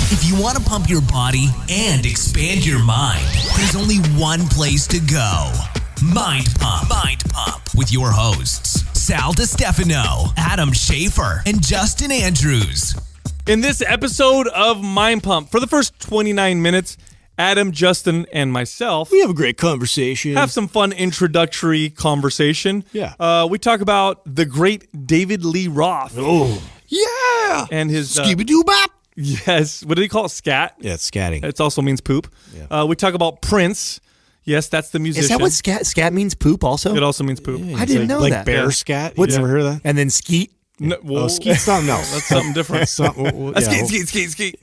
If you want to pump your body and expand your mind, there's only one place to go. Mind Pump. Mind Pump with your hosts, Sal DiStefano, Adam Schaefer, and Justin Andrews. In this episode of Mind Pump, for the first 29 minutes, Adam, Justin, and myself, we have a great conversation. Have some fun introductory conversation. Yeah. We talk about the great David Lee Roth. Oh, yeah. And his... Skibidi-Bop. Yes. What do they call it? Scat? Yeah, it's scatting. It also means poop. Yeah. We talk about Prince. Yes, that's the musician. Is that what scat means? Poop also? It also means poop. I didn't know like that. bear Yeah. scat. You never heard of that? And then skeet. No, well, Skeet's something else. That's something different. Skeet.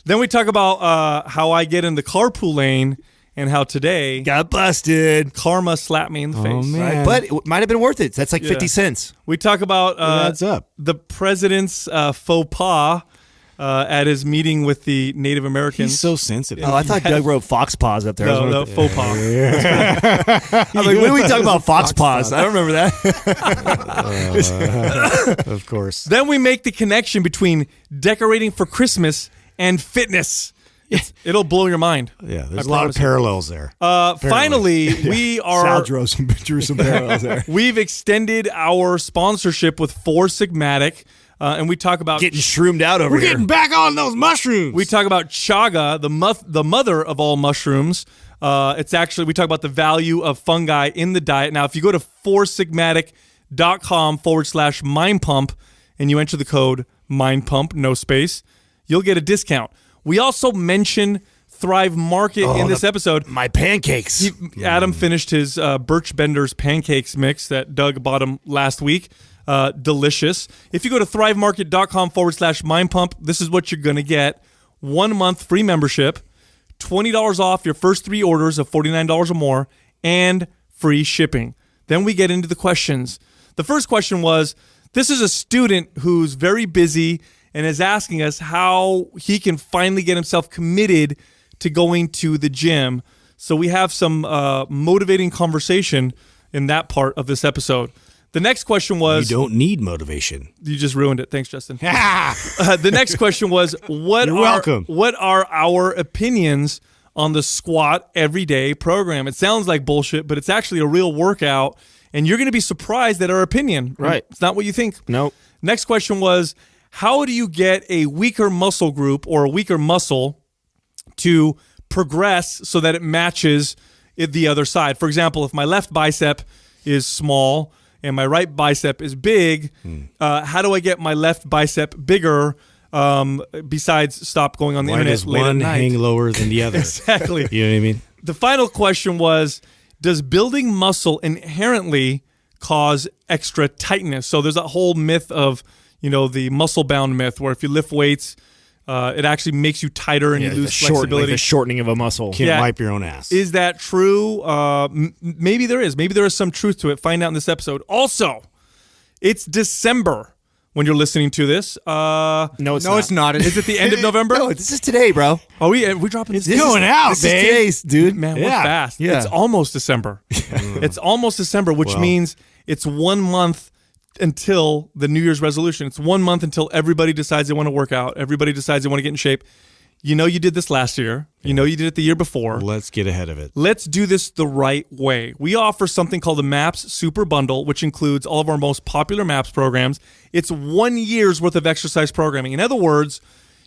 Then we talk about how I get in the carpool lane and how today Got busted. karma slapped me in the face. man. Right? But it might have been worth it. That's like 50 cents. We talk about adds up. the president's faux pas at his meeting with the Native Americans. He's so sensitive. Oh, I thought Doug wrote fox paws up there. No, faux pas. I'm like, when are we talking about fox paws? I don't remember that. Of course. Then we make the connection between decorating for Christmas and fitness. It'll blow your mind. Yeah, there's a lot of parallels there. Finally, we are... Sal drew some parallels there. We've extended our sponsorship with Four Sigmatic, and we talk about... Getting shroomed out over We're here. getting back on those mushrooms. We talk about chaga, the mother of all mushrooms. It's actually, we talk about the value of fungi in the diet. Now, if you go to foursigmatic.com/mindpump and you enter the code mindpump, no space, you'll get a discount. We also mention Thrive Market in this episode. My pancakes. Adam finished his Birch Bender's pancakes mix that Doug bought him last week. Delicious. If you go to thrivemarket.com/mindpump, this is what you're going to get. 1 month free membership, $20 off your first 3 orders of $49 or more, and free shipping. Then we get into the questions. The first question was, this is a student who's very busy and is asking us how he can finally get himself committed to going to the gym. So we have some motivating conversation in that part of this episode. The next question was... You don't need motivation. You just ruined it. Thanks, Justin. The next question was, what are our opinions on the squat everyday program? It sounds like bullshit, but it's actually a real workout, and you're going to be surprised at our opinion. Right. It's not what you think. Nope. Next question was, how do you get a weaker muscle group or a weaker muscle to progress so that it matches the other side? For example, if my left bicep is small and my right bicep is big, how do I get my left bicep bigger besides stop going on the internet does late at one night? hang lower than the other? Exactly. You know what I mean? The final question was, does building muscle inherently cause extra tightness? So there's a whole myth of, the muscle-bound myth where if you lift weights, it actually makes you tighter and you lose flexibility. Like the shortening of a muscle. Can't wipe your own ass. Is that true? Maybe there is. Maybe there is some truth to it. Find out in this episode. Also, it's December when you're listening to this. No, it's not. Is it the end of November? No, this is today, bro. Are we dropping this? This going out, this babe. is today's, dude. Man, we're Yeah. fast. Yeah. It's almost December. It's almost December, which means it's 1 month until the New Year's resolution. It's 1 month until everybody decides they want to work out. Everybody decides they want to get in shape. You did this last year. You did it the year before. Let's get ahead of it. Let's do this the right way. We offer something called the MAPS Super Bundle, which includes all of our most popular MAPS programs. It's 1 year's worth of exercise programming. In other words,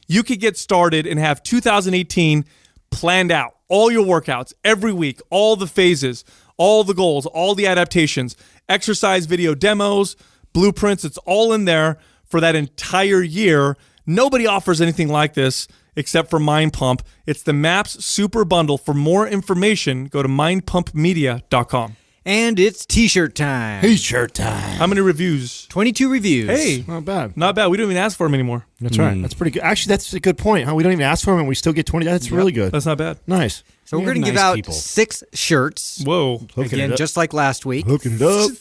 you could get started and have 2018 planned out. All your workouts, every week, all the phases, all the goals, all the adaptations, exercise video demos, blueprints, it's all in there for that entire year. Nobody offers anything like this except for Mind Pump. It's the MAPS Super Bundle. For more information, go to mindpumpmedia.com. And it's T-shirt time. T-shirt time. How many reviews? 22 reviews. Hey, Not bad. not bad. We don't even ask for them anymore. That's right. That's pretty good. Actually, that's a good point. Huh? We don't even ask for them, and we still get 20. That's really good. That's not bad. Nice. So we're going to give nice out people. 6 shirts. Whoa. Hooking Again, it up. just like last week. Hooking it up.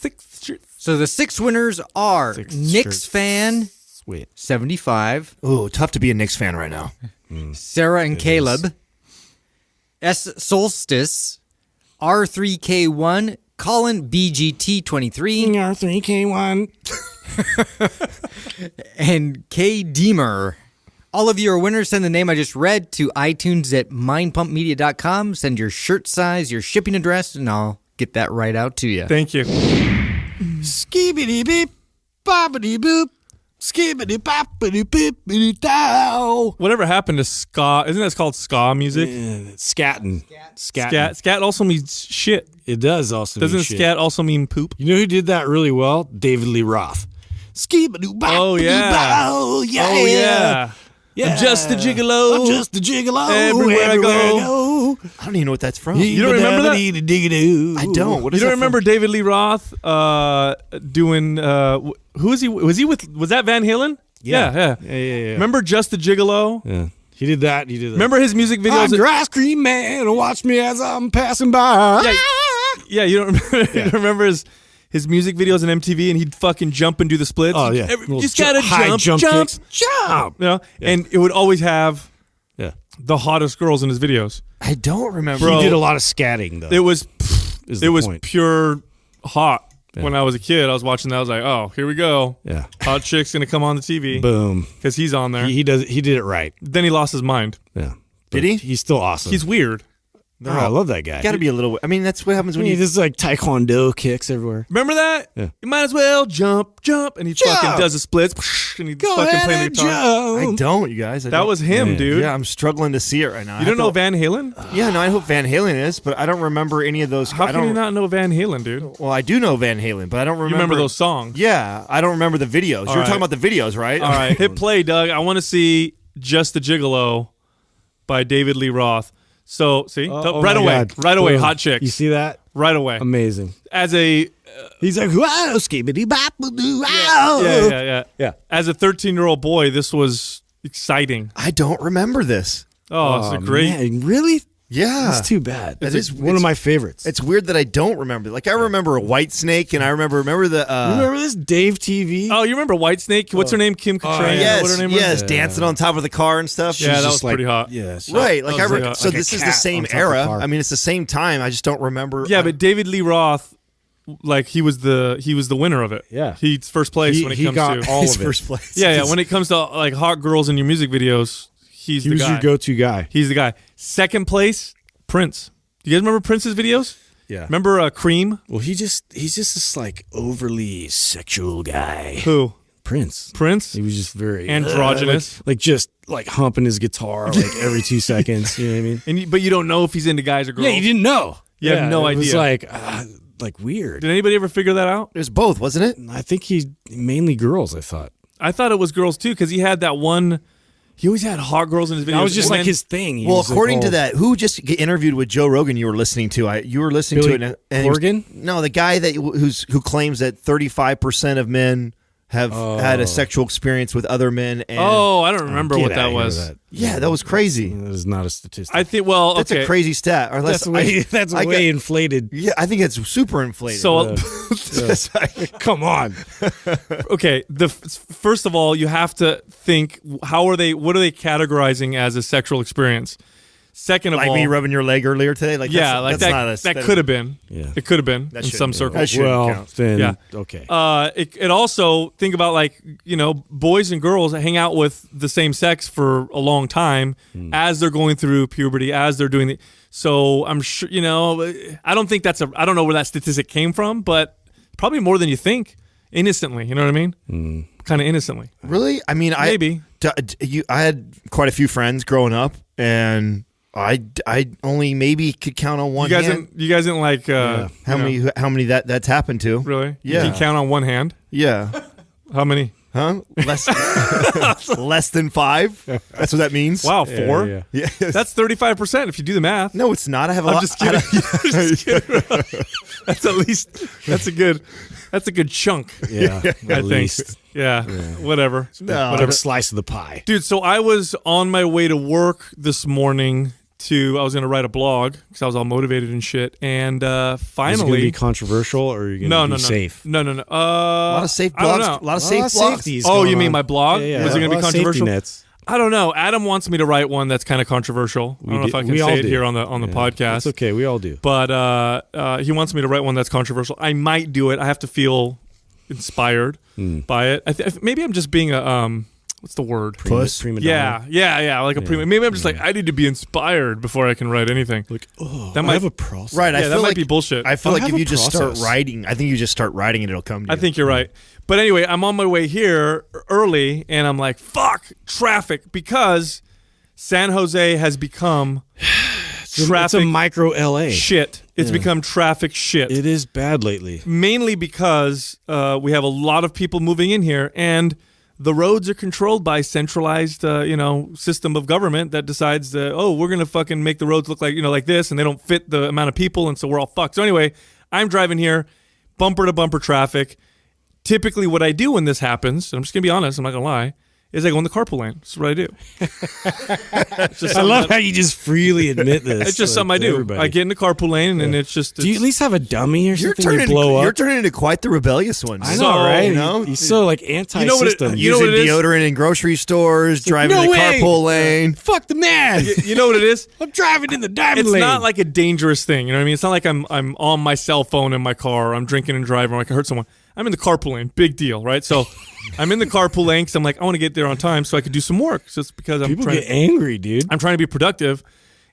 So the 6 winners are 6 Knicks shirts. fan Sweet. 75, Ooh, tough to be a Knicks fan right now. Sarah and Caleb, S Solstice, R3K1, Colin BGT23, R3K1. and K Deemer. All of you are winners. Send the name I just read to iTunes at mindpumpmedia.com. Send your shirt size, your shipping address, and I'll get that right out to you. Thank you. Skibbity beep, boppity boop, skibbity boppity boopity dow. Whatever happened to ska? Isn't that called ska music? Scatting. Scat also means shit. It does also Doesn't mean shit. scat also mean poop? You know who did that really well? David Lee Roth. Skibbity boppity Oh, yeah. bow, yeah. Oh, yeah. Yeah. I'm just a gigolo. I'm just a gigolo. Everywhere I go. I don't even know what that's from. You don't remember that? I don't. What is You don't that remember David Lee Roth doing? Who is he? Was he with? Was that Van Halen? Yeah. Yeah. Remember Just a Gigolo? Yeah. He did that. Remember his music videos? I'm your ice cream man. Watch me as I'm passing by. Yeah, you don't remember? You don't remember his music videos on MTV, and he'd fucking jump and do the splits. Oh yeah. You just gotta high jump. kicks. Jump. You know? And it would always have Yeah. the hottest girls in his videos. I don't remember. Bro. He did a lot of scatting though. It was is the point. pure hot. When I was a kid, I was watching that. I was like, "Oh, here we go! Yeah. Hot chick's gonna come on the TV Boom. because he's on there." He did it right. Then he lost his mind. Yeah. Did he? He's still awesome. He's weird. Oh, I love that guy. Got to be a little. I mean, that's what happens when He you. just like taekwondo kicks everywhere. Remember that? Yeah. You might as well jump, and he fucking does the splits, and he's Go fucking ahead playing the and guitar. I jump. don't, you guys. That was him, Yeah. dude. Yeah, I'm struggling to see it right now. You don't know Van Halen? Yeah, no, I know who Van Halen is, but I don't remember any of those. How I can don't, you not know Van Halen, dude? Well, I do know Van Halen, but I don't remember. You remember those songs? Yeah, I don't remember the videos. You were right. talking about the videos, right? All right, hit play, Doug. I want to see "Just a Gigolo" by David Lee Roth. So, see, Oh right my away, God. right away, Boom. hot chicks, You see that? right away. Amazing. As a He's like, wow, skibbity bop doo, wow. yeah. As a 13-year-old boy, this was exciting. I don't remember this. Oh, it's a great. Man, really? Yeah, That's too bad. That is one of my favorites. It's weird that I don't remember. Like I remember a White Snake, and I remember the. Remember this Dave TV? Oh, you remember Whitesnake? What's her name? Kim Cattrall. yes, What her name yes, was? dancing on top of the car and stuff. Yeah, that just was like- pretty hot. Yeah. Right, like That was I like so like a this is the cat same on top of the era. car. I mean, it's the same time. I just don't remember. Yeah, but David Lee Roth, like he was the winner of it. Yeah. He's first place when it comes got to all his of it. first place. yeah. When it comes to like hot girls in your music videos, he's He the was guy. your go-to guy. He's the guy. Second place, Prince. Do you guys remember Prince's videos? Yeah. Remember Cream? Well, he's just this like overly sexual guy. Who? Prince. Prince? He was just very Androgynous. like just like humping his guitar like every 2 seconds. You know what I mean? But you don't know if he's into guys or girls. Yeah, you didn't know. You have no It was idea. like weird. Did anybody ever figure that out? It was both, wasn't it? I think he's mainly girls. I thought I thought it was girls too because he had that one. He always had hot girls in his videos. that was just And like then- his thing. He Well, was, like, according to all- that, who just interviewed with Joe Rogan? You were listening to. You were listening Billy to it. And he was- Corgan? No, the guy that who claims that 35% of men have had a sexual experience with other men. And Oh, I don't remember Get what outta that here with was. that. yeah, that was crazy. That is not a statistic. I think. Well, That's okay. a crazy stat. Or unless that's I way got- inflated. Yeah, I think it's super inflated. So Come on. okay, first of all, you have to think what are they categorizing as a sexual experience? Second of like all, me rubbing your leg earlier today. Like yeah, like that's not a, that could have been. Yeah. It could have been That in shouldn't some be. circles. That shouldn't Well, count. then Yeah. okay. It also think about like boys and girls hang out with the same sex for a long time as they're going through puberty, as they're doing the. So I'm sure I don't think I don't know where that statistic came from, but probably more than you think. Innocently, you know what I mean? Kind of innocently. Really? I mean, Maybe. I had quite a few friends growing up, and I only maybe could count on one You guys hand. didn't like How many that's happened to? Really? Yeah. You can count on one hand. Yeah. How many? Huh? Less than 5? That's what that means? Wow, 4. yeah. Yeah. That's 35% if you do the math. No, it's not. I have a I'm lot. just kidding. Just kidding. That's a good chunk. Yeah. I At think. least. Yeah. Whatever. No. Whatever slice of the pie. Dude, so I was on my way to work this morning I was going to write a blog because I was all motivated and shit. And Is it going to finally, be controversial or are you going to be safe? No. a lot of safe I don't blogs. know. A lot of safe blogs. safeties Oh, going you mean on. my blog? Yeah, Was it going to a be lot of safety controversial? nets. I don't know. Adam wants me to write one that's kind of controversial. I don't know if I can we all say it do. here on the podcast. It's okay. We all do. But he wants me to write one that's controversial. I might do it. I have to feel inspired by it. Maybe I'm just being a what's the word? Puss? Prima Yeah, donna. yeah, like a prima. Maybe I'm just like, I need to be inspired before I can write anything. Like, That I might- have a process. Right. I Yeah, feel that might like be bullshit. I feel I like have if a you just start process. writing, I think you just start writing and it'll come to you. I think you're right. But anyway, I'm on my way here early, and I'm like, fuck, traffic, because San Jose has become It's a traffic micro LA. shit. It's become traffic shit. It is bad lately. Mainly because we have a lot of people moving in here, and the roads are controlled by centralized, system of government that decides that, we're gonna fucking make the roads look like like this, and they don't fit the amount of people, and so we're all fucked. So anyway, I'm driving here, bumper to bumper traffic. Typically, what I do when this happens, and I'm just gonna be honest, I'm not gonna lie, is I go in the carpool lane. That's what I do. I love how you just freely admit this. It's just something I to do. everybody. I get in the carpool lane, and it's just. Do you at least have a dummy or You're something you turning blow you're up? turning into quite the rebellious one. I know, So, right? you know? He's so like anti-system. you know what Using it is? deodorant in grocery stores, driving no the way. carpool lane. Fuck the man. You know what it is? I'm driving in the diamond It's lane. not like a dangerous thing. You know what I mean? It's not like I'm on my cell phone in my car, or I'm drinking and driving, or I can hurt someone. I'm in the carpool lane. Big deal, right? So I'm in the carpool lane because I'm like, I want to get there on time so I could do some work. So it's because I'm People trying. get angry, dude. I'm trying to be productive,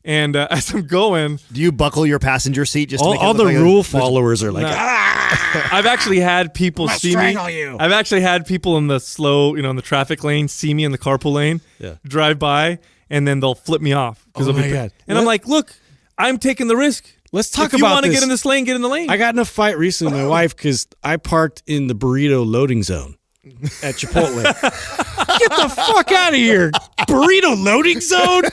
and as I'm going, Do you buckle your passenger seat just to make it All look the like rule followers are like, I've actually had people gonna see me. strangle you. I've actually had people in the slow, in the traffic lane, see me in the carpool lane, Yeah. drive by, and then they'll flip me off. Oh my God. And I'm like, look, I'm taking the risk. Let's talk if you about want to this. get in this lane, get in the lane. I got in a fight recently with my wife because I parked in the burrito loading zone at Chipotle. Get the fuck out of here. Burrito loading zone?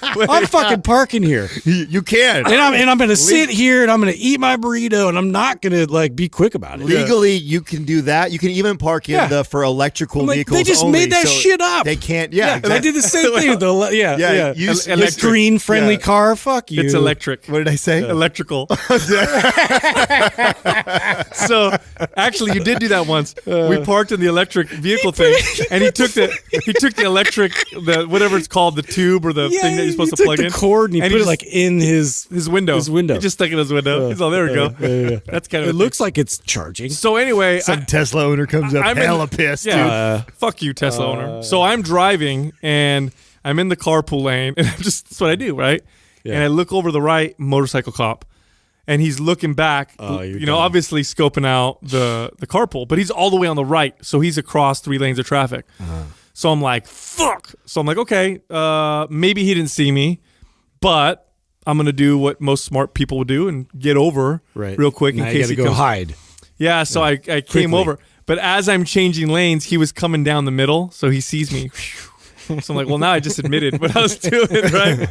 I'm fucking parking here. You can. And I'm gonna sit here and I'm gonna eat my burrito and I'm not gonna like be quick about it. Legally, you can do that. You can even park in Yeah. for electrical I'm like, vehicles they just only, made that so shit up. They can't. Yeah, And I did the same thing with the Yeah, use this green friendly car. Fuck you. It's electric. What did I say? Electrical. So actually, you did do that once. We parked in the electric vehicle thing, and he took the electric, whatever it's called, the tube or the thing that you're supposed to plug the in. cord and he put it just- like in his window. His window. He just stuck it in his window. He's all, there we go. That's kind of. It looks like it's charging. So anyway, Some Tesla owner comes up I'm in- hella pissed, yeah, fuck you, Tesla owner. So I'm driving and I'm in the carpool lane, and that's what I do, right? Yeah. And I look over the right, motorcycle cop, and he's looking back, you're dumb. obviously scoping out the carpool, but he's all the way on the right, so he's across 3 lanes of traffic. So I'm like, fuck. So I'm like, okay, maybe he didn't see me, but I'm gonna do what most smart people would do and get over real quick Now in you case gotta he go comes. hide. Yeah, so I came Quickly. over. But as I'm changing lanes, he was coming down the middle, so he sees me. So I'm like, well, now I just admitted what I was doing, right?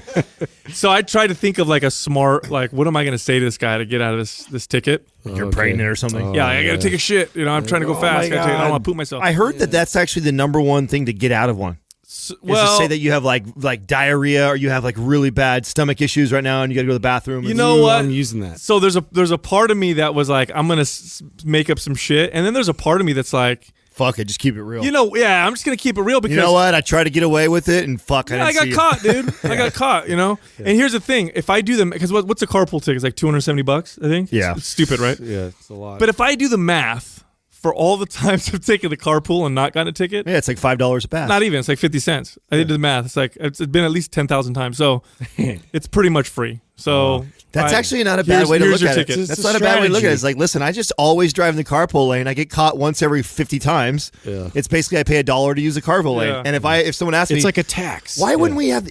So I tried to think of like a smart, like, what am I going to say to this guy to get out of this ticket? You're pregnant or something. Yeah, I got to take a shit. I'm trying to go fast. I don't want to poop myself. I heard that's actually the number one thing to get out of one. Is well, to say that you have like diarrhea or you have like really bad stomach issues right now and you got to go to the bathroom. you know what? I'm using that. So there's a part of me that was like, I'm going to make up some shit. And then there's a part of me that's like, fuck it, just keep it real. yeah, I'm just going to keep it real because You know what? I tried to get away with it and fuck, I got caught, dude. I got caught, And here's the thing: if I do them, because what's a carpool ticket? It's like $270, I think. Yeah. It's stupid, right? Yeah, it's a lot. But if I do the math for all the times I've taken the carpool and not gotten a ticket, Yeah, it's like $5 a pass. not even. It's like 50 cents. I did the math. It's like it's been at least 10,000 times, so it's pretty much free. So That's I- actually not a bad here's- way to here's look your at ticket. it. That's It's a not a bad way to look at it. strategy. It's like, listen, I just always drive in the carpool lane. I get caught once every 50 times. Yeah. It's basically I pay $1 to use the carpool lane. Yeah. And if someone asks me, it's like a tax. why wouldn't we have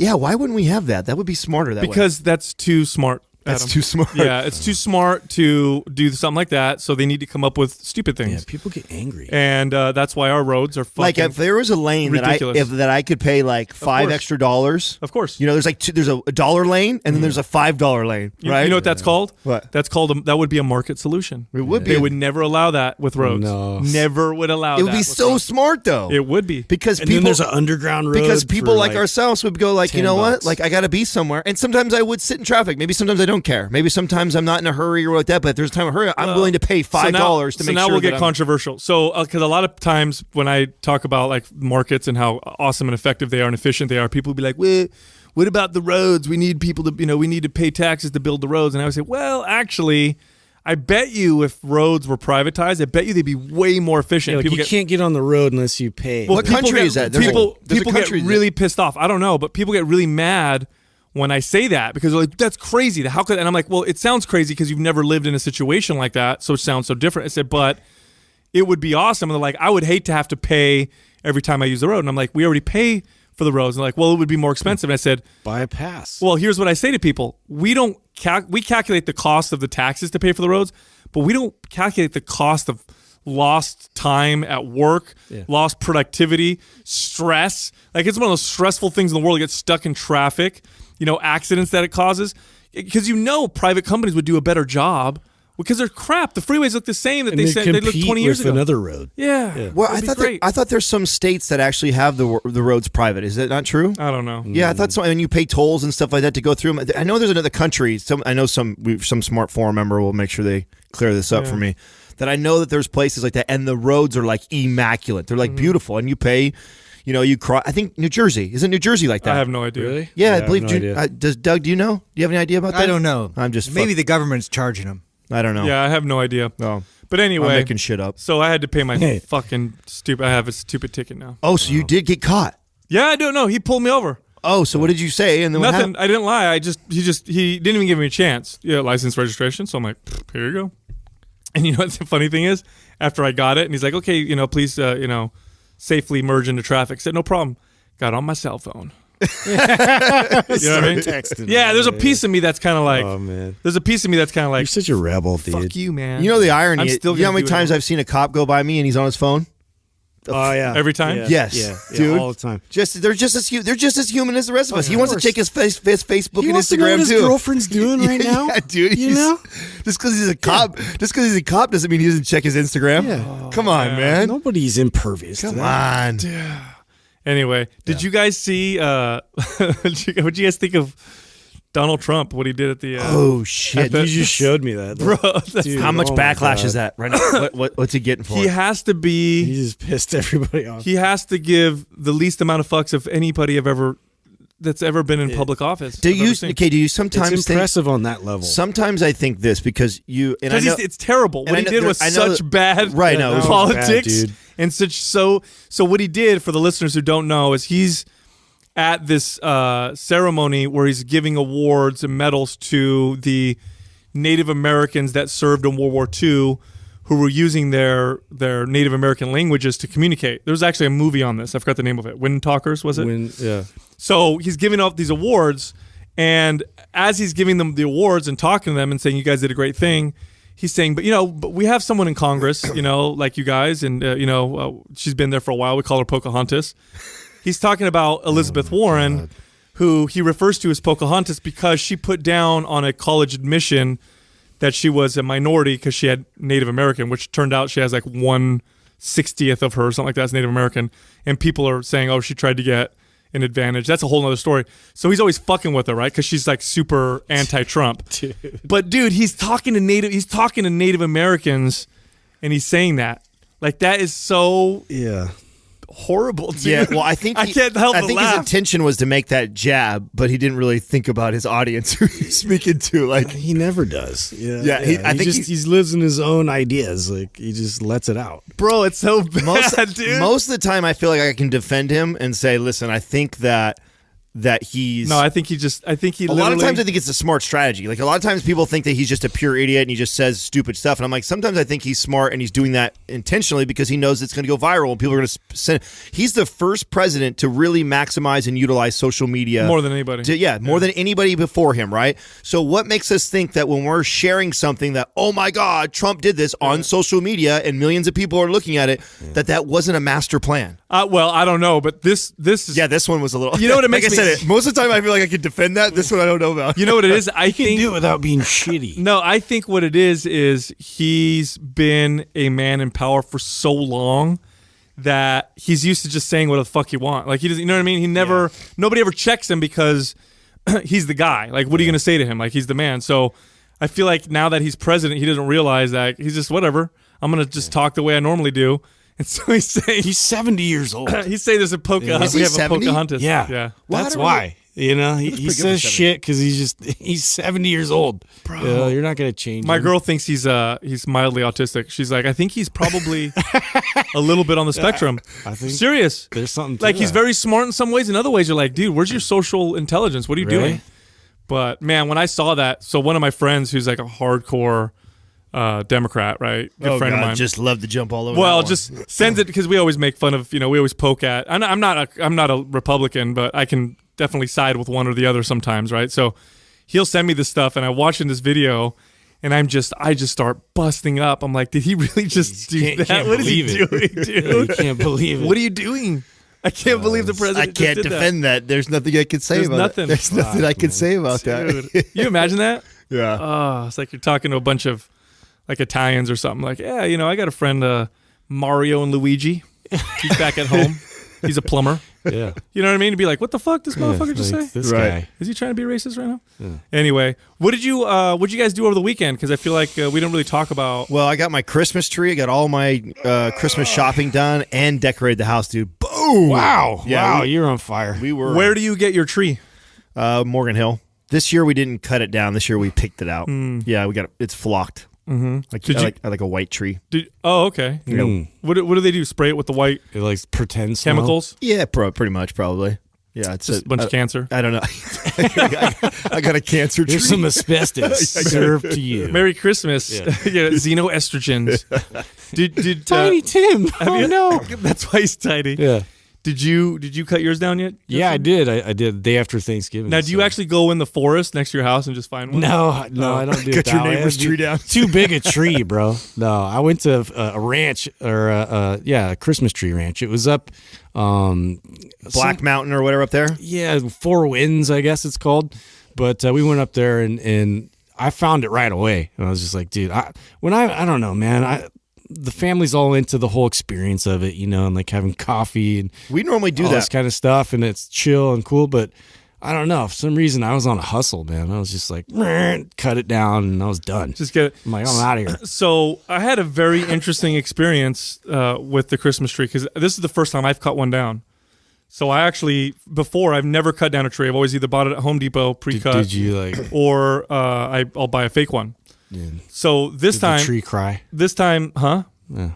that? That would be smarter that way. because that's too smart. That's Adam. too smart. Yeah, it's too smart to do something like that. So they need to come up with stupid Yeah, things, people get angry. and that's why our roads are fucking. Like if there was a lane ridiculous. that I could pay like $5 course. extra dollars. of course, There's like there's a $1 lane and then there's a $5 lane, You- right? You know what that's called? What? That's called that would be a market solution. It would be. They would never allow that with roads. No. Never would allow that. It would be with so roads. smart though. It would be. because And people then there's an underground road. because people for, like ourselves would go like, you know what? $10. Like I got to be somewhere. And sometimes I would sit in traffic. Maybe sometimes I don't care. Maybe sometimes I'm not in a hurry or like that, but if there's a time of hurry, I'm willing to pay $5 to make So now sure we'll that get I'm- controversial. So because a lot of times when I talk about like markets and how awesome and effective they are and efficient they are, people will be like, well, what about the roads? We need people to, we need to pay taxes to build the roads. And I would say, well, actually, I bet you if roads were privatized, I bet you they'd be way more efficient. Yeah, you can't get on the road unless you pay. What country is that? People get country really pissed off. I don't know, but people get really mad when I say that because they're like, that's crazy. How could? And I'm like, well, it sounds crazy because you've never lived in a situation like that, so it sounds so different. I said, but it would be awesome. And they're like, I would hate to have to pay every time I use the road. And I'm like, we already pay for the roads. And they're like, well, it would be more expensive. And I said, buy a pass. Well, here's what I say to people. We don't we calculate the cost of the taxes to pay for the roads, but we don't calculate the cost of lost time at work, lost productivity, stress. Like it's one of those stressful things in the world to get stuck in traffic, accidents that it causes. Because private companies would do a better job because they're crap. The freeways look the same that they said they looked 20 years ago. Another road. Yeah. Well, I thought there's some states that actually have the roads private. Is that not true? I don't know. Yeah, I thought so. And you pay tolls and stuff like that to go through them. I know there's another country. Some smart forum member will make sure they clear this up for me. That I know that there's places like that, and the roads are like immaculate. They're like beautiful, and you pay. You cross. I think New Jersey. Isn't New Jersey like that? I have no idea. Really? Yeah, I believe. Does Doug? Do you know? Do you have any idea about that? I don't know. I'm just maybe the government's charging them. I don't know. Yeah, I have no idea. No. But anyway, I'm making shit up. So I had to pay my fucking stupid. I have a stupid ticket now. Oh, so you did get caught? Yeah, I don't know. He pulled me over. Oh, so what did you say? And then what Nothing. happened? I didn't lie. He didn't even give me a chance. Yeah, license registration. So I'm like, here you go. And you know what the funny thing is? After I got it, and he's like, okay, please, safely merge into traffic. I said, no problem. Got on my cell phone. You know what I mean? Texting. Yeah, there's a piece of me that's kind of like, oh man, there's a piece of me that's kind of like, you're such a rebel, dude. fuck you, man. You know the irony? I'm still you know how gonna many do it times anyway. I've seen a cop go by me and he's on his phone? Oh yeah, Every time? Yeah. Yes, yeah, dude. all the time. They're just as human as the rest of us. He wants to check his Facebook He and wants to know Instagram what his too. girlfriend's doing right now. Yeah, dude. You know? Just because he's a cop, doesn't mean he doesn't check his Instagram. Yeah. Come on, man. Nobody's impervious. Come to that. on. Anyway, did you guys see, what'd you guys think of Donald Trump, what he did at the... Oh, shit. You just showed me that, Bro, Dude, How much oh my backlash God. is that right now? What's he getting for he it? has to be... He just pissed everybody off. He has to give the least amount of fucks of anybody that's ever been in public office. Do you It's sometimes think... impressive on that level. Sometimes I think this because you... And I know, it's terrible. and What I he know did there- was I know such bad Right, no, it was politics. bad, dude. And so what he did, for the listeners who don't know, is he's at this ceremony where he's giving awards and medals to the Native Americans that served in World War II who were using their Native American languages to communicate. There was actually a movie on this. I forgot the name of it. Wind Talkers, was it? Yeah. So he's giving out these awards, and as he's giving them the awards and talking to them and saying, you guys did a great thing, he's saying, but we have someone in Congress, like you guys, and, she's been there for a while. We call her Pocahontas. He's talking about Elizabeth Warren, who he refers to as Pocahontas because she put down on a college admission that she was a minority because she had Native American, which turned out she has like 1/60th of her, or something like that, as Native American. And people are saying, oh, she tried to get an advantage. That's a whole other story. So he's always fucking with her, right? Because she's like super anti-Trump. But dude, he's talking to Native Americans, and he's saying that. Like, that is so horrible, dude. Yeah, well, I think I can't help I but think his laugh. intention was to make that jab, but he didn't really think about his audience who he's speaking to. Like, He never does. Yeah, I think he lives in his own ideas. Like, he just lets it out. Bro, it's so bad, dude. most of the time, I feel like I can defend him and say, "Listen, I think that he's." No, I think he a lot of times I think it's a smart strategy. Like, a lot of times people think that he's just a pure idiot and he just says stupid stuff. And I'm like, sometimes I think he's smart and he's doing that intentionally because he knows it's going to go viral and people are going to send. He's the first president to really maximize and utilize social media more than anybody. more than anybody before him, right? So what makes us think that when we're sharing something that, oh my God, Trump did this on social media and millions of people are looking at it, that wasn't a master plan? Well, I don't know, but this is... Yeah, this one was a little... You know what it makes like I said, most of the time I feel like I can defend that. This one I don't know about. You know what it is? I He can do it without being shitty. No, I think what it is he's been a man in power for so long that he's used to just saying what the fuck he wants. Like, he doesn't, you know what I mean? Nobody ever checks him because he's the guy. Like, what are you going to say to him? Like, he's the man. So I feel like now that he's president, he doesn't realize that he's just whatever. I'm going to just talk the way I normally do. And so he's saying He's 70 years old. he's saying there's a Is he we have 70? a Pocahontas. Yeah. Yeah. That's why. You know, he good says for 70. shit because he's 70 years old. Bro, you're not gonna change. My him. girl thinks he's mildly autistic. She's like, I think he's probably a little bit on the spectrum. I think Serious. there's something to Like he's that. very smart in some ways. In other ways, you're like, dude, where's your social intelligence? What are you Really? doing? But man, when I saw that, so one of my friends who's like a hardcore Democrat, right? Good friend of mine. Just love to jump all over. Well, that one. just sends it because we always make fun of, we always poke at. I'm not a Republican, but I can definitely side with one or the other sometimes, right? So he'll send me this stuff, and I'm watching this video, and I just start busting up. I'm like, did he really just do that? Can't What is he believe doing, it. dude? You can't believe it. What are you doing? I can't believe the president. I can't just did defend that. There's nothing I can say There's about nothing. it. There's nothing I can say about that. that. Dude, you imagine that? Yeah. Oh, it's like you're talking to a bunch of like Italians or something. Like, yeah, I got a friend, Mario and Luigi. He's back at home. He's a plumber. Yeah. You know what I mean? To be like, what the fuck this motherfucker just like, say? This Right. guy. Is he trying to be racist right now? Yeah. Anyway, what'd you guys do over the weekend? Because I feel like we don't really talk about. Well, I got my Christmas tree. I got all my Christmas shopping done and decorated the house, dude. Boom! Wow. Yeah, wow. You're on fire. We were Where do you get your tree? Morgan Hill. This year we didn't cut it down. This year we picked it out. Yeah, we got it. It's flocked. Mm-hmm. I like a white tree. Oh, okay. What do they do? Spray it with the white It like pretend smell. chemicals? Yeah, pretty much, probably. Yeah, it's Just a bunch of cancer. I don't know. I got a cancer tree. Here's some asbestos served to you. Merry Christmas. Yeah. Xenoestrogens. Did Tiny Tim. have Oh you- no. That's why he's tiny. Yeah. Did you cut yours down yet? Yeah, I did. I did the day after Thanksgiving. Now, do you so- actually go in the forest next to your house and just find one? No, I don't do Cut that. your neighbor's tree down. Too big a tree, bro. No, I went to a ranch or a Christmas tree ranch. It was up Black Mountain or whatever up there. Yeah, Four Winds, I guess it's called. But we went up there and I found it right away. And I was just like, dude, I don't know, man. The family's all into the whole experience of it, and like having coffee and We normally do all this that. kind of stuff, and it's chill and cool. But I don't know. For some reason, I was on a hustle, man. I was just like, cut it down, and I was done. Just get it. I'm like, I'm out of here. So I had a very interesting experience with the Christmas tree because this is the first time I've cut one down. So I've never cut down a tree. I've always either bought it at Home Depot pre-cut, Did you like? or I'll buy a fake one. Yeah. So this Did time, the tree cry? this time, huh? Yeah.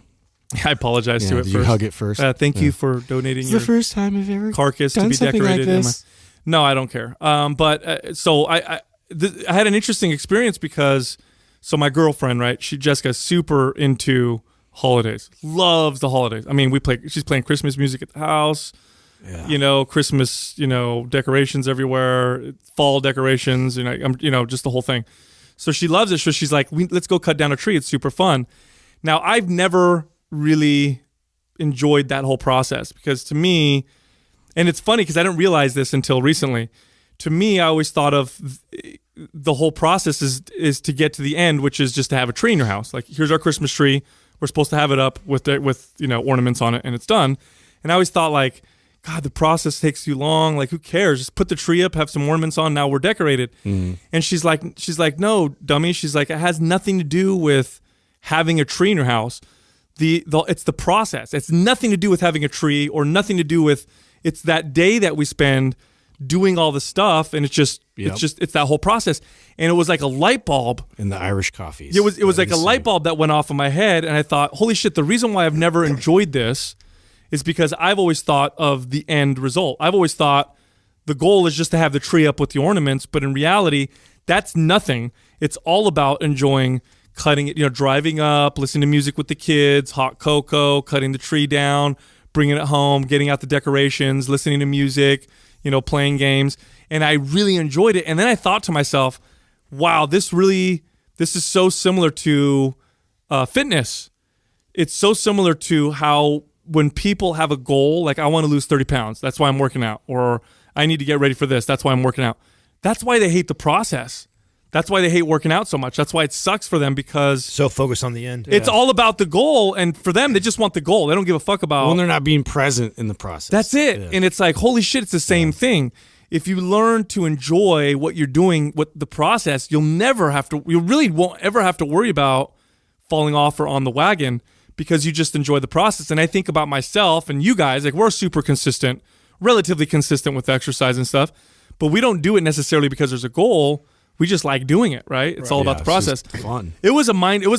I apologize to Yeah, it did first. you hug it first? Thank you for donating It's your the first time I've ever carcass to done be something decorated. like this. No, I don't care. So I had an interesting experience because my girlfriend, right? Jessica's super into holidays, loves the holidays. I mean, she's playing Christmas music at the house. Yeah. Christmas, decorations everywhere, fall decorations, just the whole thing. So she loves it. So she's like, let's go cut down a tree. It's super fun. Now, I've never really enjoyed that whole process because to me, and it's funny because I didn't realize this until recently. To me, I always thought of the whole process is to get to the end, which is just to have a tree in your house. Like, here's our Christmas tree. We're supposed to have it up with ornaments on it, and it's done. And I always thought, like, God, the process takes too long. Like, who cares? Just put the tree up, have some ornaments on. Now we're decorated. Mm. And she's like, no, dummy. She's like, it has nothing to do with having a tree in your house. It's the process. It's nothing to do with having a tree or nothing to do with. It's that day that we spend doing all the stuff, and it's that whole process. And it was like a light bulb. And the Irish coffees. It was like a light bulb that went off in my head, and I thought, holy shit! The reason why I've never enjoyed this is because I've always thought of the end result. I've always thought the goal is just to have the tree up with the ornaments, but in reality, that's nothing. It's all about enjoying cutting it, driving up, listening to music with the kids, hot cocoa, cutting the tree down, bringing it home, getting out the decorations, listening to music, playing games. And I really enjoyed it. And then I thought to myself, wow, this is so similar to fitness. It's so similar to how when people have a goal, like I want to lose 30 pounds, that's why I'm working out, or I need to get ready for this, that's why I'm working out. That's why they hate the process. That's why they hate working out so much. That's why it sucks for them because So focus on the end. it's all about the goal. And for them, they just want the goal. They don't give a fuck about. When they're not being present in the process. That's it. Yeah. And it's like, holy shit, it's the same thing. If you learn to enjoy what you're doing, what the process, you really won't ever have to worry about falling off or on the wagon because you just enjoy the process. And I think about myself and you guys, like we're super consistent, relatively consistent with exercise and stuff. but we don't do it necessarily because there's a goal. We just like doing it, right? It's all about the process. It's just fun. It was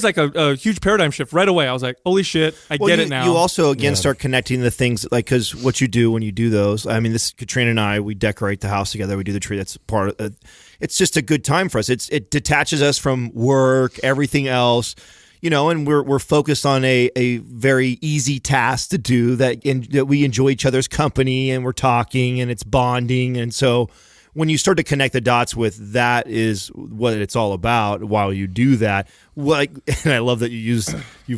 like a huge paradigm shift right away. I was like, holy shit, I get it now. You also, again, start connecting the things, like, because what you do when you do those, I mean, this, Katrina and I, we decorate the house together. We do the tree. That's part of it's just a good time for us. It detaches us from work, everything else. And we're focused on a very easy task to do that we enjoy each other's company, and we're talking, and it's bonding. And so when you start to connect the dots with that is what it's all about while you do that. And I love that you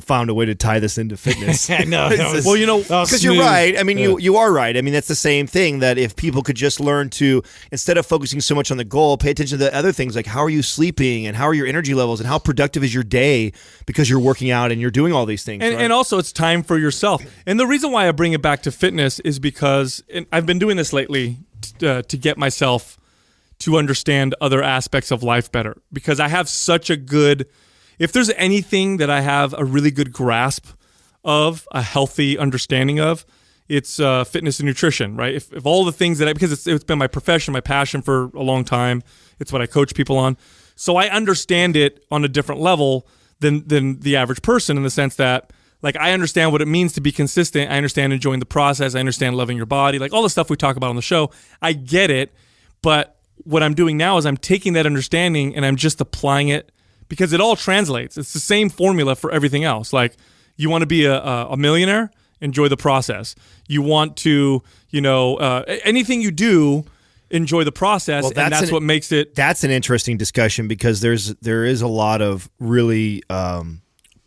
found a way to tie this into fitness. I know. Because you're right. I mean, you are right. I mean, that's the same thing, that if people could just learn to, instead of focusing so much on the goal, pay attention to the other things, like how are you sleeping and how are your energy levels and how productive is your day because you're working out and you're doing all these things. And also it's time for yourself. And the reason why I bring it back to fitness is because I've been doing this lately to get myself to understand other aspects of life better, because I have such a good, if there's anything that I have a really good grasp of, a healthy understanding of, it's fitness and nutrition, right? If all the things that because it's been my profession, my passion for a long time, it's what I coach people on. So I understand it on a different level than the average person, in the sense that, like, I understand what it means to be consistent. I understand enjoying the process. I understand loving your body, like all the stuff we talk about on the show. I get it, but what I'm doing now is I'm taking that understanding and I'm just applying it, because it all translates. It's the same formula for everything else. Like, you want to be a millionaire, enjoy the process. You want to, anything you do, enjoy the process, and that's what makes it. That's an interesting discussion, because there is a lot of really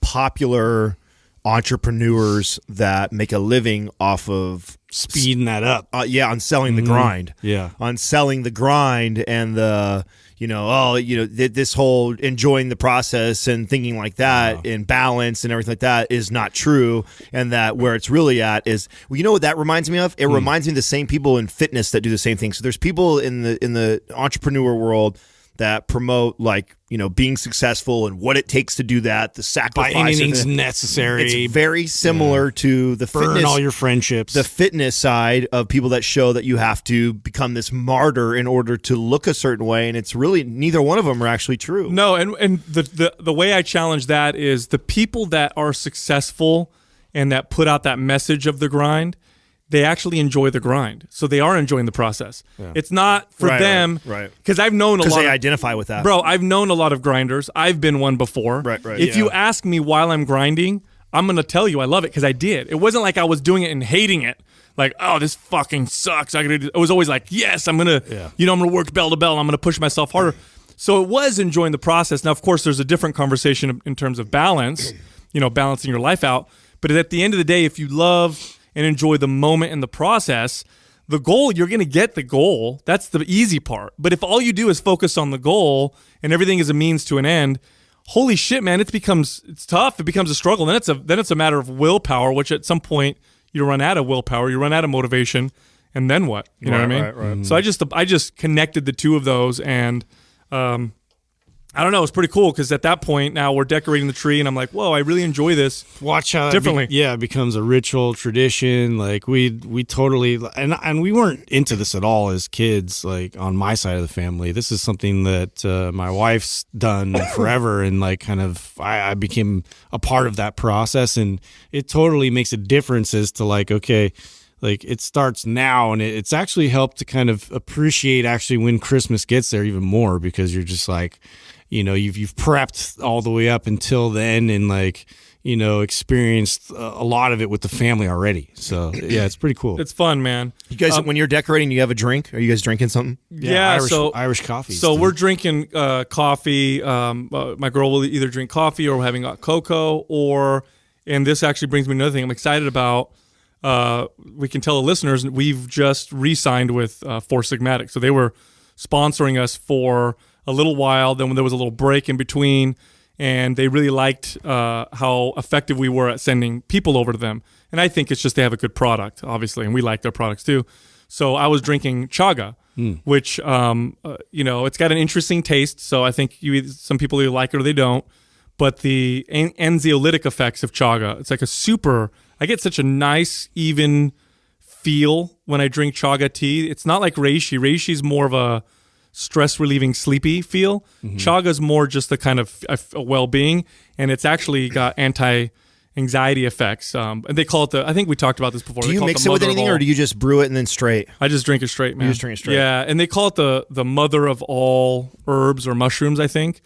popular entrepreneurs that make a living off of speeding that up. On selling the grind. Yeah. On selling the grind and the, this whole enjoying the process and thinking like that and balance and everything like that is not true. And that where it's really at is, you know what that reminds me of? It reminds me of the same people in fitness that do the same thing. So there's people in the entrepreneur world that promote, like, being successful and what it takes to do that, the sacrifice. By anything's necessary. It's very similar to the burn fitness, all your friendships. The fitness side of people that show that you have to become this martyr in order to look a certain way, and it's really neither one of them are actually true. No, and the way I challenge that is the people that are successful and that put out that message of the grind, they actually enjoy the grind. So they are enjoying the process. Yeah. It's not for them. Right. Because I've known a lot. Because they identify with that. Bro, I've known a lot of grinders. I've been one before. Right. If you ask me while I'm grinding, I'm going to tell you I love it, because I did. It wasn't like I was doing it and hating it. Like, oh, this fucking sucks. It was always like, yes, I'm going to, I'm going to work bell to bell. I'm going to push myself harder. So it was enjoying the process. Now, of course, there's a different conversation in terms of balance, balancing your life out. But at the end of the day, if you love and enjoy the moment and the process, the goal, you're going to get the goal. That's the easy part. But if all you do is focus on the goal and everything is a means to an end, holy shit, man, it's tough. It becomes a struggle. Then it's a matter of willpower, which at some point you run out of willpower, you run out of motivation, and then what? You know what I mean? Right. So I just connected the two of those, and I don't know. It's pretty cool, because at that point now we're decorating the tree, and I'm like, whoa, I really enjoy this. Watch how differently. It becomes a ritual tradition. Like we totally and we weren't into this at all as kids. Like on my side of the family, this is something that my wife's done forever, and like kind of I became a part of that process, and it totally makes a difference as to like, okay, like it starts now, and it's actually helped to kind of appreciate actually when Christmas gets there even more, because you're just like, you've prepped all the way up until then, and like, experienced a lot of it with the family already. So yeah, it's pretty cool. It's fun, man. You guys, when you're decorating, you have a drink? Are you guys drinking something? Yeah, Irish coffee. So we're drinking coffee. My girl will either drink coffee or we're having cocoa, and this actually brings me to another thing I'm excited about. We can tell the listeners we've just re-signed with Four Sigmatic. So they were sponsoring us for a little while. Then when there was a little break in between, and they really liked how effective we were at sending people over to them. And I think it's just they have a good product, obviously, and we like their products too. So I was drinking chaga, which it's got an interesting taste. So I think some people either like it or they don't. But the anxiolytic effects of chaga, it's like I get such a nice, even feel when I drink chaga tea. It's not like reishi. Reishi's more of a stress relieving, sleepy feel. Chaga's more just a kind of a well-being, and it's actually got anti-anxiety effects. And they call it I think we talked about this before. Do you mix it with anything, or do you just brew it and then straight? I just drink it straight, man. You just drink it straight. Yeah, and they call it the mother of all herbs or mushrooms, I think,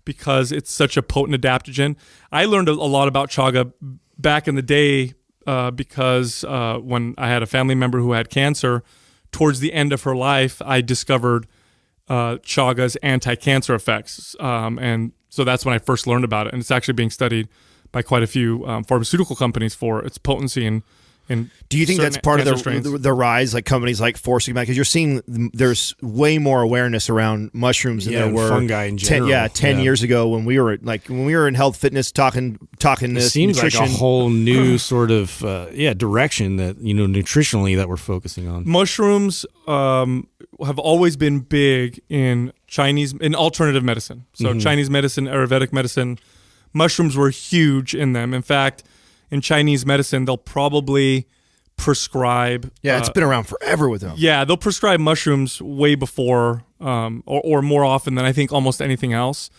because it's such a potent adaptogen. I learned a lot about chaga back in the day because when I had a family member who had cancer, towards the end of her life, I discovered chaga's anti-cancer effects. And so that's when I first learned about it. And it's actually being studied by quite a few pharmaceutical companies for its potency and do you think that's part of the rise, like companies like Four Sigmatic? Because you're seeing there's way more awareness around mushrooms than there were fungi in general. 10 years ago when we were in health fitness talking it this seems nutrition. like a whole new sort of direction that nutritionally that we're focusing on. Mushrooms have always been big in alternative medicine. So Chinese medicine, Ayurvedic medicine, mushrooms were huge in them. In fact, in Chinese medicine, they'll probably prescribe. Yeah, it's been around forever with them. Yeah, they'll prescribe mushrooms way before, or more often than I think almost anything else.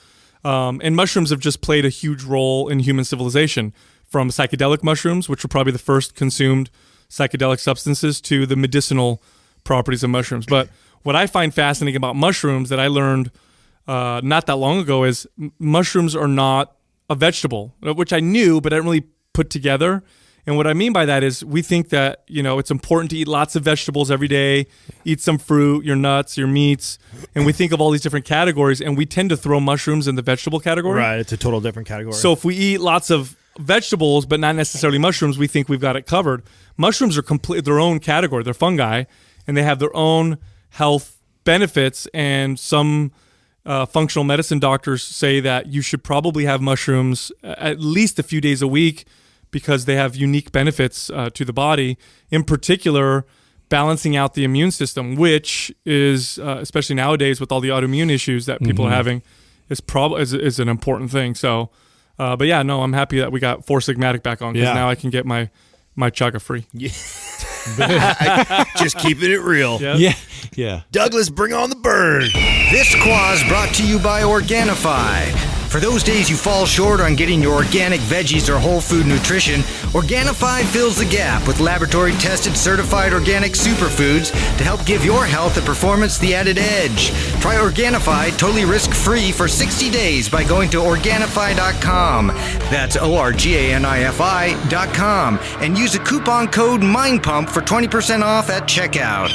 And mushrooms have just played a huge role in human civilization, from psychedelic mushrooms, which were probably the first consumed psychedelic substances, to the medicinal properties of mushrooms. But what I find fascinating about mushrooms that I learned not that long ago is mushrooms are not a vegetable, which I knew, but I didn't really put together. And what I mean by that is we think that, it's important to eat lots of vegetables every day, eat some fruit, your nuts, your meats, and we think of all these different categories, and we tend to throw mushrooms in the vegetable category. Right, it's a total different category. So if we eat lots of vegetables but not necessarily mushrooms, we think we've got it covered. Mushrooms are their own category. They're fungi, and they have their own health benefits, and some functional medicine doctors say that you should probably have mushrooms at least a few days a week because they have unique benefits to the body, in particular balancing out the immune system, which is, especially nowadays with all the autoimmune issues that people are having, is an important thing. So, but yeah, no, I'm happy that we got Four Sigmatic back on, because now I can get my chaga free. Yeah. Just keeping it real. Yep. Yeah. Douglas, bring on the bird. This quaz brought to you by Organifi. For those days you fall short on getting your organic veggies or whole food nutrition, Organifi fills the gap with laboratory-tested certified organic superfoods to help give your health and performance the added edge. Try Organifi totally risk-free for 60 days by going to Organifi.com. That's ORGANIFI.com. And use a coupon code MINDPUMP for 20% off at checkout.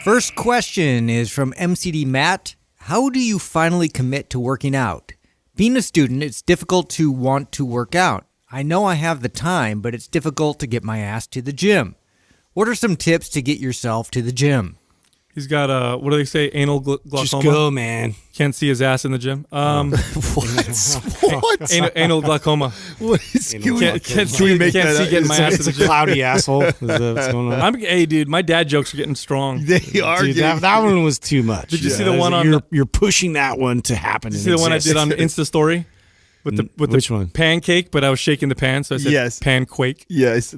First question is from MCD Matt. How do you finally commit to working out? Being a student, it's difficult to want to work out. I know I have the time, but it's difficult to get my ass to the gym. What are some tips to get yourself to the gym? He's got what do they say? Anal glaucoma. Just go, man. Can't see his ass in the gym. What? Anal glaucoma. What is Can't see getting my ass in the It's a gym. cloudy asshole. Is that what's going on? Hey, dude, my dad jokes are getting strong. They are. Dude, that one was too much. Did you see the one on you're pushing that one to happen? Did you see the one I did on Insta Story? With Which the one? pancake, but I was shaking the pan, so I said Yes. panquake. Yes.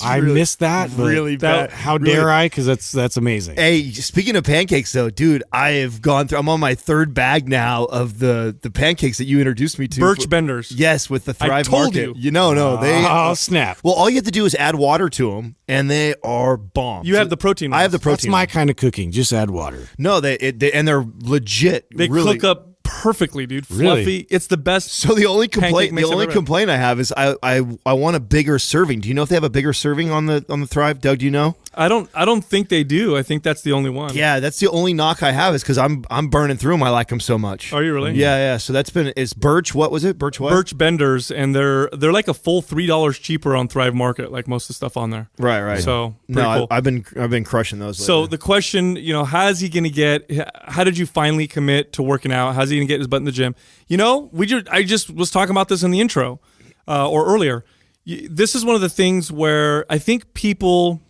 I missed that. But really bad. How dare I? Because that's amazing. Hey, speaking of pancakes, though, dude, I have gone through. I'm on my third bag now of the pancakes that you introduced me to. Birch Benders. Yes, with the Thrive told Market. you. No, they. Oh, snap. Well, all you have to do is add water to them, and they are bomb. You have the protein I have the ones. protein. That's my kind of cooking. Just add water. No, and they're legit. They really. cook up perfectly, dude. Really? Fluffy. It's the best. So the only pancake complaint, mix I've ever had. complaint I have is I want a bigger serving. Do you know if they have a bigger serving on the Thrive, Doug? Do you know? I don't think they do. I think that's the only one. Yeah, that's the only knock I have is because I'm burning through them. I like them so much. Are you really? Yeah. So it's Birch. What was it? Birch what? Birch Benders, and they're like a full $3 cheaper on Thrive Market, like most of the stuff on there. Right. So pretty No, cool. I've been crushing those. So lately. the question, how is he going to get? How did you finally commit to working out? How's he going to get his butt in the gym? I just was talking about this in the intro or earlier. This is one of the things where I think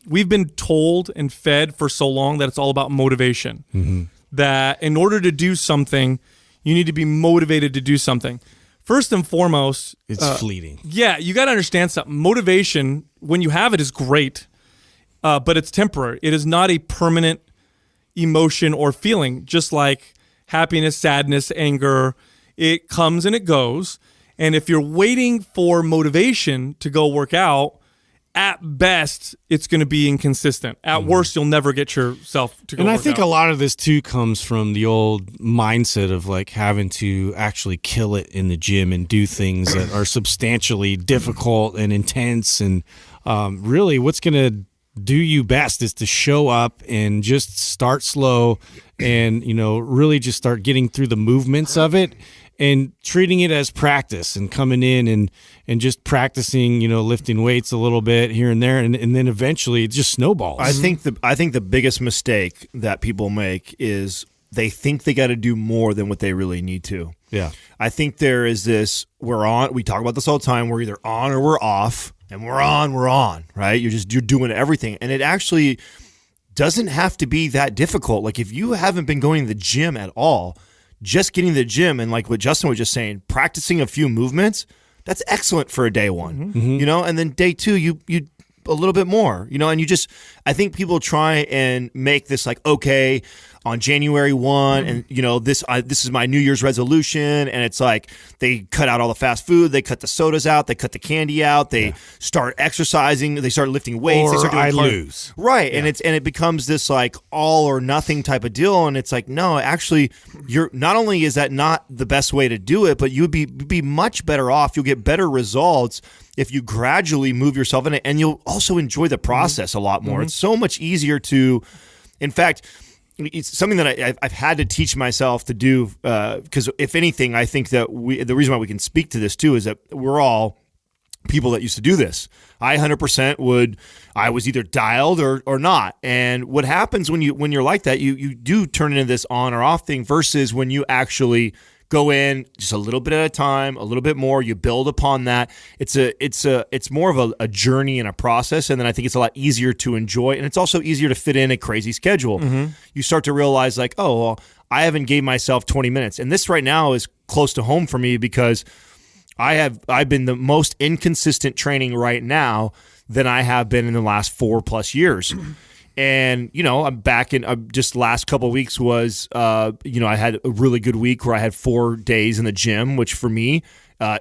we've been told and fed for so long that it's all about motivation. Mm-hmm. That in order to do something, you need to be motivated to do something. First and foremost, It's fleeting. yeah, you got to understand something. Motivation, when you have it, is great. but it's temporary. It is not a permanent emotion or feeling, just like happiness, sadness, anger. It comes and it goes. And if you're waiting for motivation to go work out, at best, it's going to be inconsistent. At worst, you'll never get yourself to go work out. And I think a lot of this, too, comes from the old mindset of, like, having to actually kill it in the gym and do things that are substantially difficult and intense. And really, what's going to do you best is to show up and just start slow and, really just start getting through the movements of it and treating it as practice and coming in and just practicing, lifting weights a little bit here and there. And then eventually it just snowballs. I think the biggest mistake that people make is they think they got to do more than what they really need to. Yeah. I think there is this, we talk about this all the time. We're either on or we're off, and we're on, right? You're doing everything. And it actually doesn't have to be that difficult. Like if you haven't been going to the gym at all, just getting to the gym and like what Justin was just saying, practicing a few movements, that's excellent for a day one, and then day two, you a little bit more, and I think people try and make this like, okay, on January 1, and this is my New Year's resolution, and it's like they cut out all the fast food, they cut the sodas out, they cut the candy out, they start exercising, they start lifting weights, they start doing lose. Right, and it becomes this like all or nothing type of deal, and it's like, no, actually, you're not only is that not the best way to do it, but you'd be much better off. You'll get better results if you gradually move yourself in it, and you'll also enjoy the process a lot more. It's so much easier to, in fact, it's something that I've had to teach myself to do, because if anything, I think that the reason why we can speak to this too is that we're all people that used to do this. I 100% I was either dialed or not. And what happens when you're like that, you do turn into this on or off thing versus when you actually go in just a little bit at a time, a little bit more. You build upon that. It's more of a journey and a process, and then I think it's a lot easier to enjoy, and it's also easier to fit in a crazy schedule. You start to realize like, oh, well, I haven't gave myself 20 minutes, and this right now is close to home for me because I've been the most inconsistent training right now than I have been in the last 4+ years. And, I'm back in just last couple of weeks was, I had a really good week where I had 4 days in the gym, which for me,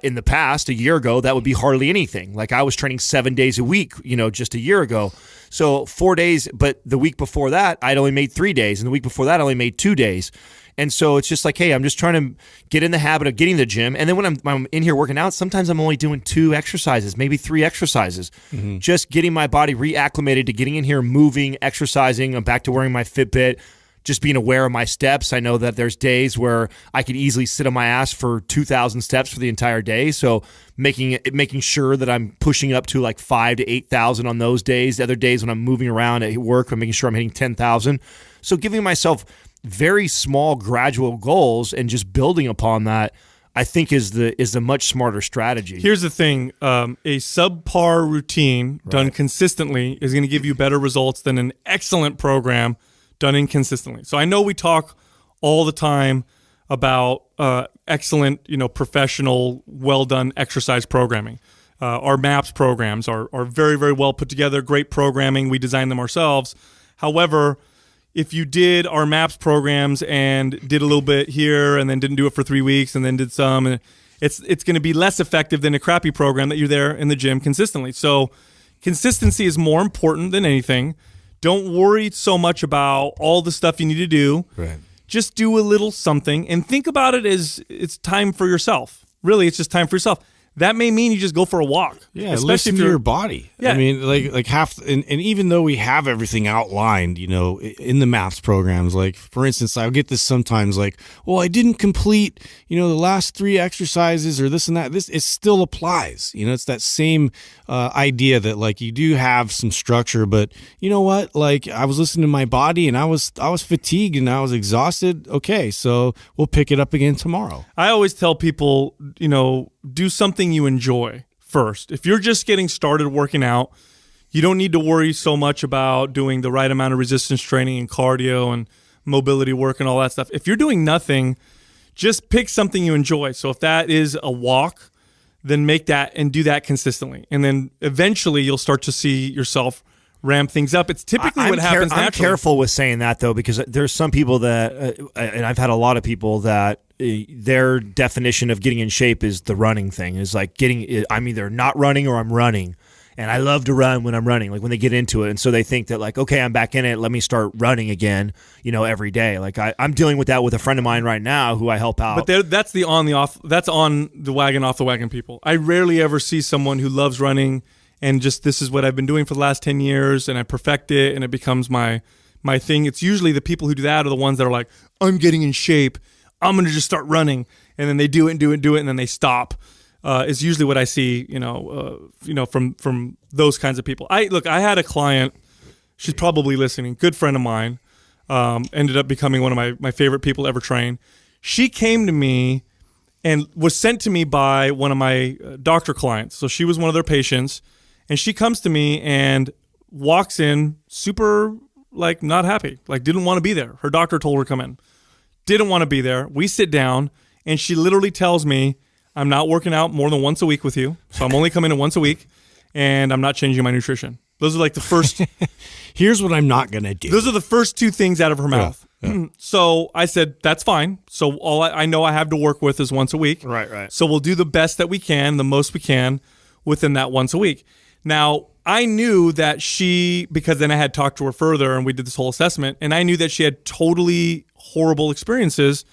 in the past, a year ago, that would be hardly anything. Like I was training 7 days a week, just a year ago. So 4 days, but the week before that, I'd only made 3 days. And the week before that, I only made 2 days. And so it's just like, hey, I'm just trying to get in the habit of getting to the gym. And then when I'm in here working out, sometimes I'm only doing 2 exercises, maybe 3 exercises. Just getting my body reacclimated to getting in here, moving, exercising. I'm back to wearing my Fitbit, just being aware of my steps. I know that there's days where I could easily sit on my ass for 2,000 steps for the entire day. So making sure that I'm pushing up to like 5,000 to 8,000 on those days. The other days when I'm moving around at work, I'm making sure I'm hitting 10,000. So giving myself very small gradual goals and just building upon that, I think is the much smarter strategy. Here's the thing, a subpar routine done consistently is going to give you better results than an excellent program done inconsistently. So I know we talk all the time about excellent, professional, well done exercise programming. Our MAPS programs are very, very well put together, great programming. We design them ourselves. However, if you did our MAPS programs and did a little bit here and then didn't do it for 3 weeks and then did some, and it's going to be less effective than a crappy program that you're there in the gym consistently. So consistency is more important than anything. Don't worry so much about all the stuff you need to do. Right. Just do a little something and think about it as it's time for yourself. Really, it's just time for yourself. That may mean you just go for a walk. Yeah, especially listen if to you're your body. Yeah. I mean, like half, and even though we have everything outlined, in the MAPS programs, like for instance, I'll get this sometimes like, well, I didn't complete, the last 3 exercises or this and that. It still applies. It's that same idea that like you do have some structure, but you know what? Like I was listening to my body and I was fatigued and I was exhausted. Okay, so we'll pick it up again tomorrow. I always tell people, do something you enjoy first. If you're just getting started working out, you don't need to worry so much about doing the right amount of resistance training and cardio and mobility work and all that stuff. If you're doing nothing, just pick something you enjoy. So if that is a walk, then make that and do that consistently. And then eventually you'll start to see yourself ramp things up. It's typically what happens naturally. I'm careful with saying that, though, because there's some people that, and I've had a lot of people that their definition of getting in shape is the running thing. Is like I'm either not running or I'm running. And I love to run when I'm running, like when they get into it. And so they think that like, okay, I'm back in it. Let me start running again, every day. Like I'm dealing with that with a friend of mine right now who I help out. But that's the on the off. That's on the wagon, off the wagon people. I rarely ever see someone who loves running and just this is what I've been doing for the last 10 years and I perfect it and it becomes my thing. It's usually the people who do that are the ones that are like, I'm getting in shape. I'm going to just start running. And then they do it and do it and do it and then they stop. Is usually what I see, from those kinds of people. I had a client, she's probably listening, good friend of mine, ended up becoming one of my favorite people to ever train. She came to me and was sent to me by one of my doctor clients. So she was one of their patients, and she comes to me and walks in super, like, not happy, like didn't want to be there. Her doctor told her to come in. Didn't want to be there. We sit down, and she literally tells me, I'm not working out more than once a week with you, so I'm only coming in once a week, and I'm not changing my nutrition. Those are like the first. Here's what I'm not going to do. Those are the first two things out of her mouth. Yeah. So I said, that's fine. So all I know I have to work with is once a week. Right. So we'll do the best that we can, the most we can within that once a week. Now, I knew that because then I had talked to her further and we did this whole assessment, and I knew that she had totally horrible experiences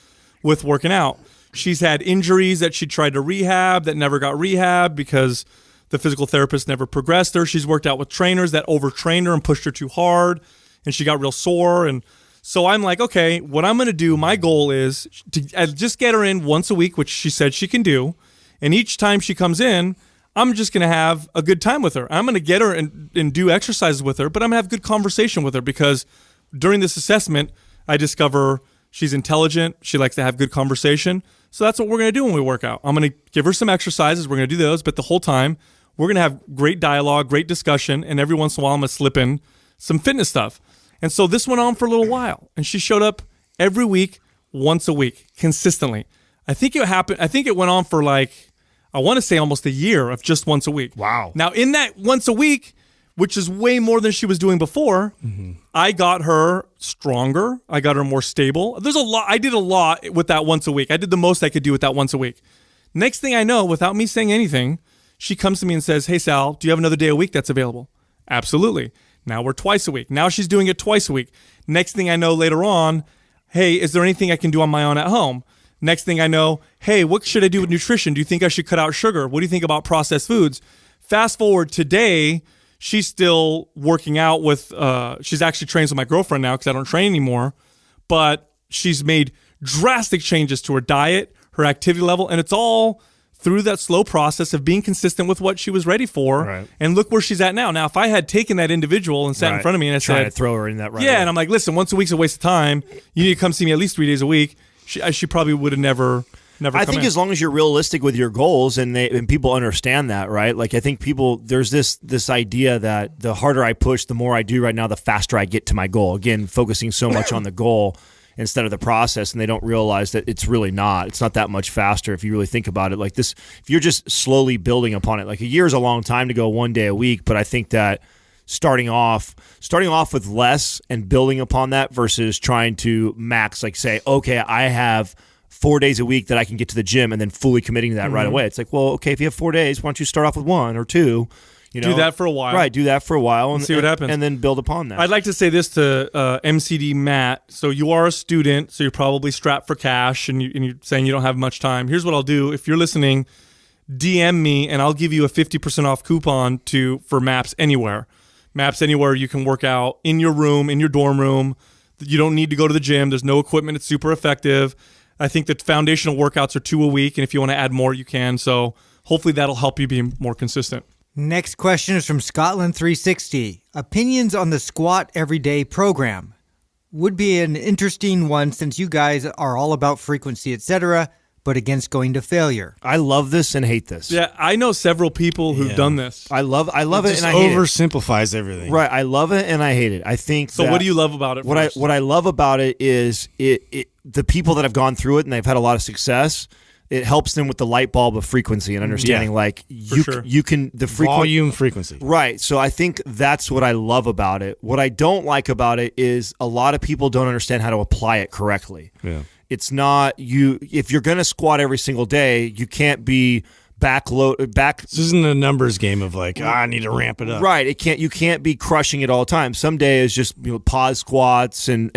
with working out. She's had injuries that she tried to rehab that never got rehabbed because the physical therapist never progressed her. She's worked out with trainers that overtrained her and pushed her too hard, and she got real sore. And so I'm like, okay, what I'm going to do, my goal is to just get her in once a week, which she said she can do. And each time she comes in, I'm just going to have a good time with her. I'm going to get her and do exercises with her, but I'm going to have good conversation with her because during this assessment, I discover she's intelligent. She likes to have good conversation. So that's what we're going to do when we work out. I'm going to give her some exercises. We're going to do those, but the whole time we're going to have great dialogue, great discussion, and every once in a while I'm going to slip in some fitness stuff. And so this went on for a little while, and she showed up every week, once a week, consistently. I think it went on for I want to say almost a year of just once a week. Wow. Now in that once a week, which is way more than she was doing before, I got her stronger. I got her more stable. There's a lot. I did a lot with that once a week. I did the most I could do with that once a week. Next thing I know, without me saying anything, she comes to me and says, hey, Sal, do you have another day a week that's available? Absolutely. Now we're twice a week. Now she's doing it twice a week. Next thing I know later on, hey, is there anything I can do on my own at home? Next thing I know, hey, what should I do with nutrition? Do you think I should cut out sugar? What do you think about processed foods? Fast forward today, she's still working out with, she's actually trains with my girlfriend now because I don't train anymore, but she's made drastic changes to her diet, her activity level, and it's all through that slow process of being consistent with what she was ready for. Right. And look where she's at now. Now, if I had taken that individual and sat in front of me and I trying said, to throw her in that away. And I'm like, listen, once a week's a waste of time. You need to come see me at least 3 days a week. She probably would have never I think as long as you're realistic with your goals and people understand that, right? Like I think there's this idea that the harder I push, the more I do right now, the faster I get to my goal. Again, focusing so much on the goal instead of the process, and they don't realize that it's really not. It's not that much faster if you really think about it. Like this, if you're just slowly building upon it, like a year is a long time to go one day a week, but I think that starting off with less and building upon that versus trying to max, like say, okay, I have 4 days a week that I can get to the gym and then fully committing to that right away. It's like, well, okay, if you have 4 days, why don't you start off with 1 or 2? Do that for a while. Right, do that for a while and see what happens. And then build upon that. I'd like to say this to MCD Matt. So you are a student, so you're probably strapped for cash and you're saying you don't have much time. Here's what I'll do. If you're listening, DM me and I'll give you a 50% off coupon for Maps Anywhere. Maps Anywhere, you can work out in your room, in your dorm room. You don't need to go to the gym. There's no equipment. It's super effective. I think that foundational workouts are 2 a week, and if you want to add more, you can. So hopefully that'll help you be more consistent. Next question is from Scotland 360. Opinions on the Squat Everyday program. Would be an interesting one since you guys are all about frequency, etc., but against going to failure. I love this and hate this. Yeah, I know several people who've done this. I love it and I hate it. Oversimplifies everything. Right, I love it and I hate it. I think so. What do you love about it? What I love about it is the people that have gone through it and they've had a lot of success. it helps them with the light bulb of frequency and understanding like you can the volume frequency. Right. So I think that's what I love about it. What I don't like about it is a lot of people don't understand how to apply it correctly. Yeah. It's not if you're going to squat every single day, you can't be back. This isn't a numbers game of like, I need to ramp it up. Right. You can't be crushing it all the time. Some days just pause squats and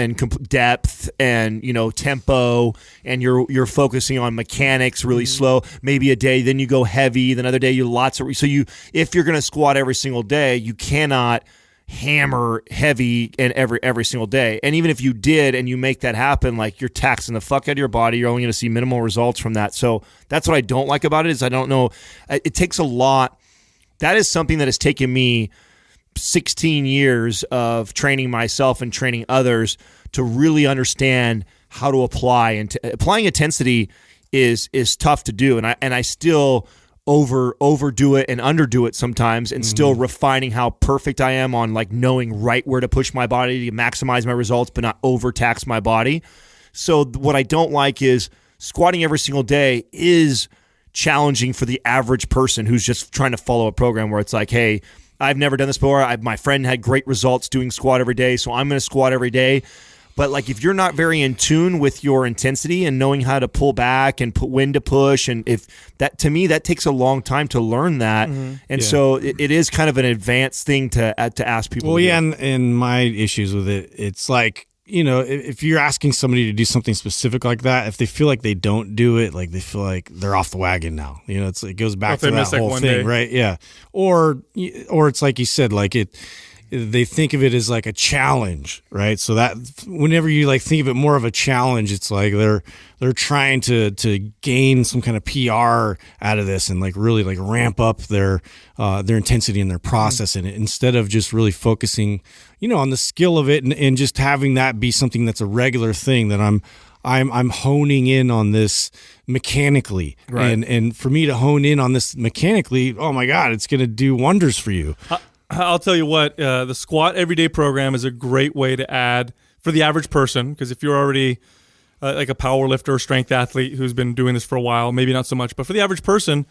depth and tempo, and you're focusing on mechanics really slow. Maybe a day then you go heavy, then another day if you're going to squat every single day, you cannot hammer heavy and every single day. And even if you did and you make that happen, like you're taxing the fuck out of your body, you're only going to see minimal results from that. So that's what I don't like about it is I don't know. It takes a lot. That is something that has taken me 16 years of training myself and training others to really understand how to apply. And applying intensity is tough to do. And I still overdo it and underdo it sometimes, and still refining how perfect I am on like knowing right where to push my body to maximize my results but not overtax my body. So what I don't like is squatting every single day is challenging for the average person who's just trying to follow a program where it's like, hey, I've never done this before. My friend had great results doing squat every day, so I'm going to squat every day. But like if you're not very in tune with your intensity and knowing how to pull back and when to push, and if that, to me, that takes a long time to learn that. And so it is kind of an advanced thing to ask people. Well, yeah, and my issues with it, it's like, if you're asking somebody to do something specific like that, if they feel like they don't do it, like they feel like they're off the wagon now, it goes back to that whole thing, right? Yeah. Or it's like you said, like they think of it as like a challenge, right? So that whenever you like think of it more of a challenge, it's like they're trying to gain some kind of PR out of this and like really like ramp up their intensity and their process in it, instead of just really focusing, on the skill of it and just having that be something that's a regular thing that I'm honing in on this mechanically. Right. And for me to hone in on this mechanically, oh my God, it's going to do wonders for you. I'll tell you what, the Squat Everyday program is a great way to add for the average person, because if you're already like a power lifter or strength athlete who's been doing this for a while, maybe not so much, but for the average person,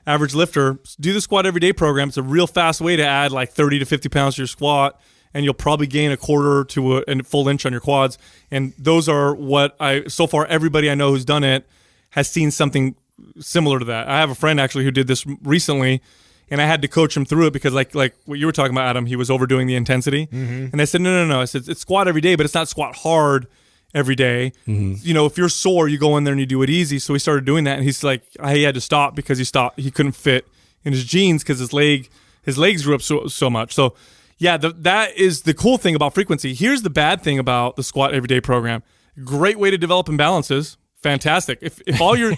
average lifter, do the Squat Everyday program. It's a real fast way to add like 30 to 50 pounds to your squat, and you'll probably gain a quarter to a full inch on your quads. And those are what so far everybody I know who's done it has seen something similar to that. I have a friend actually who did this recently, and I had to coach him through it because like what you were talking about, Adam, he was overdoing the intensity. And I said, no. I said, it's squat every day, but it's not squat hard every day. If you're sore, you go in there and you do it easy. So he started doing that, and he's like, he had to stop because he couldn't fit in his jeans because his legs grew up so much. So yeah, that is the cool thing about frequency. Here's the bad thing about the Squat Everyday program. Great way to develop imbalances. Fantastic. If all you're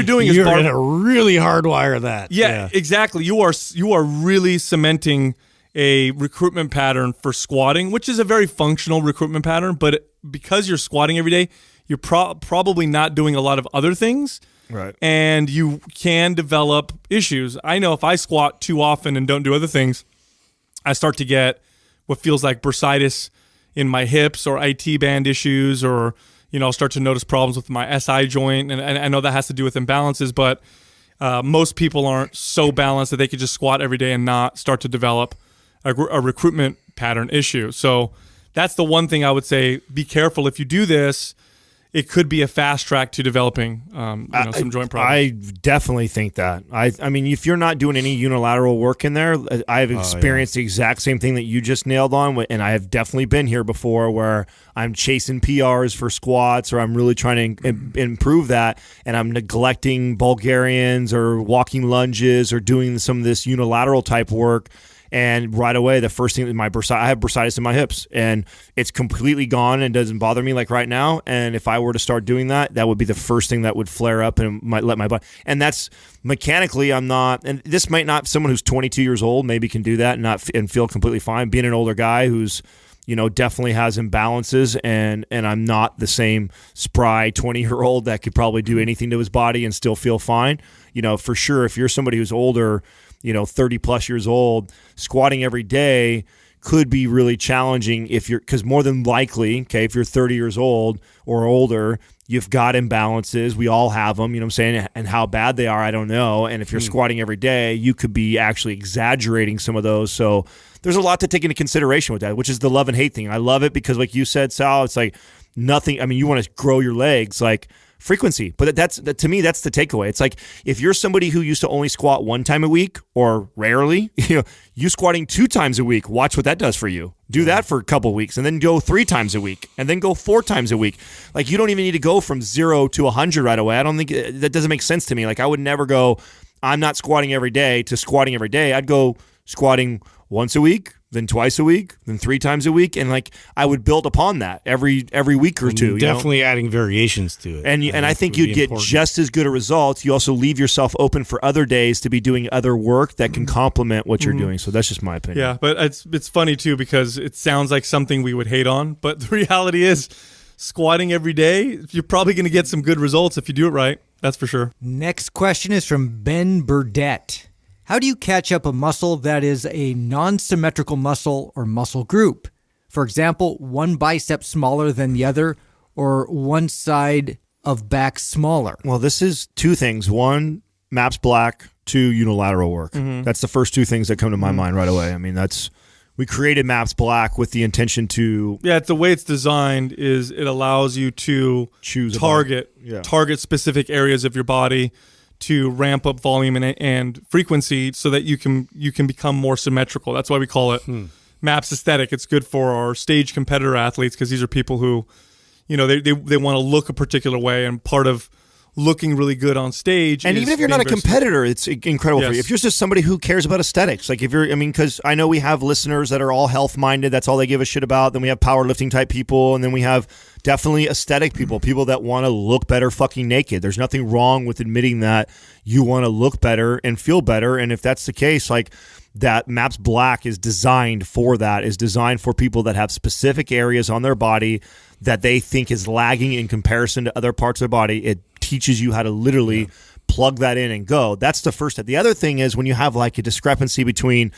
doing is you're going to really hardwire that. Yeah, exactly. You are really cementing a recruitment pattern for squatting, which is a very functional recruitment pattern. But because you're squatting every day, you're probably not doing a lot of other things. Right. And you can develop issues. I know if I squat too often and don't do other things, I start to get what feels like bursitis in my hips or IT band issues, or I'll start to notice problems with my SI joint, and I know that has to do with imbalances, but most people aren't so balanced that they could just squat every day and not start to develop a recruitment pattern issue. So that's the one thing I would say, be careful. If you do this, it could be a fast track to developing some joint problems. I definitely think that. I mean, if you're not doing any unilateral work in there, I've experienced the exact same thing that you just nailed on, and I have definitely been here before where I'm chasing PRs for squats, or I'm really trying to improve that, and I'm neglecting Bulgarians or walking lunges or doing some of this unilateral type work. And right away, the first thing I have bursitis in my hips, and it's completely gone and doesn't bother me like right now. And if I were to start doing that, that would be the first thing that would flare up and might let my body. And that's mechanically, I'm not. And this might not. Someone who's 22 years old maybe can do that and feel completely fine. Being an older guy who's definitely has imbalances, and I'm not the same spry 20-year-old that could probably do anything to his body and still feel fine. For sure, if you're somebody who's older, 30 plus years old, squatting every day could be really challenging if you're, because more than likely, okay, if you're 30 years old or older, you've got imbalances. We all have them, you know what I'm saying? And how bad they are, I don't know. And if you're squatting every day, you could be actually exaggerating some of those. So there's a lot to take into consideration with that, which is the love and hate thing. I love it because, like you said, Sal, it's like nothing. I mean, you want to grow your legs, like frequency. But to me, that's the takeaway. It's like if you're somebody who used to only squat 1 time a week or rarely, you squatting 2 times a week, watch what that does for you. Do that for a couple weeks and then go 3 times a week and then go 4 times a week. Like, you don't even need to go from 0 to 100 right away. I don't think that doesn't make sense to me. Like, I would never go, I'm not squatting every day to squatting every day. I'd go squatting once a week, then twice a week, then 3 times a week, and like I would build upon that every week or two. Definitely adding variations to it, and I think you'd get just as good a result. You also leave yourself open for other days to be doing other work that can complement what you're doing. So that's just my opinion. Yeah, but it's funny too because it sounds like something we would hate on, but the reality is, squatting every day, you're probably going to get some good results if you do it right. That's for sure. Next question is from Ben Burdett. How do you catch up a muscle that is a non-symmetrical muscle or muscle group? For example, one bicep smaller than the other or one side of back smaller. Well, this is 2 things. 1, MAPS Black. 2, unilateral work. That's the first 2 things that come to my mind right away. I mean, we created MAPS Black with the intention to... Yeah, the way it's designed is it allows you to target specific areas of your body to ramp up volume and frequency so that you can become more symmetrical. That's why we call it MAPS aesthetic. It's good for our stage competitor athletes because these are people who, they want to look a particular way, and part of looking really good on stage. And even if you're not a competitor, it's incredible for you. If you're just somebody who cares about aesthetics, like because I know we have listeners that are all health minded, that's all they give a shit about. Then we have powerlifting type people, and then we have definitely aesthetic people that want to look better fucking naked. There's nothing wrong with admitting that you want to look better and feel better. And if that's the case, like that MAPS Black is designed for that, is designed for people that have specific areas on their body that they think is lagging in comparison to other parts of their body. It teaches you how to literally plug that in and go. That's the first step. The other thing is when you have like a discrepancy between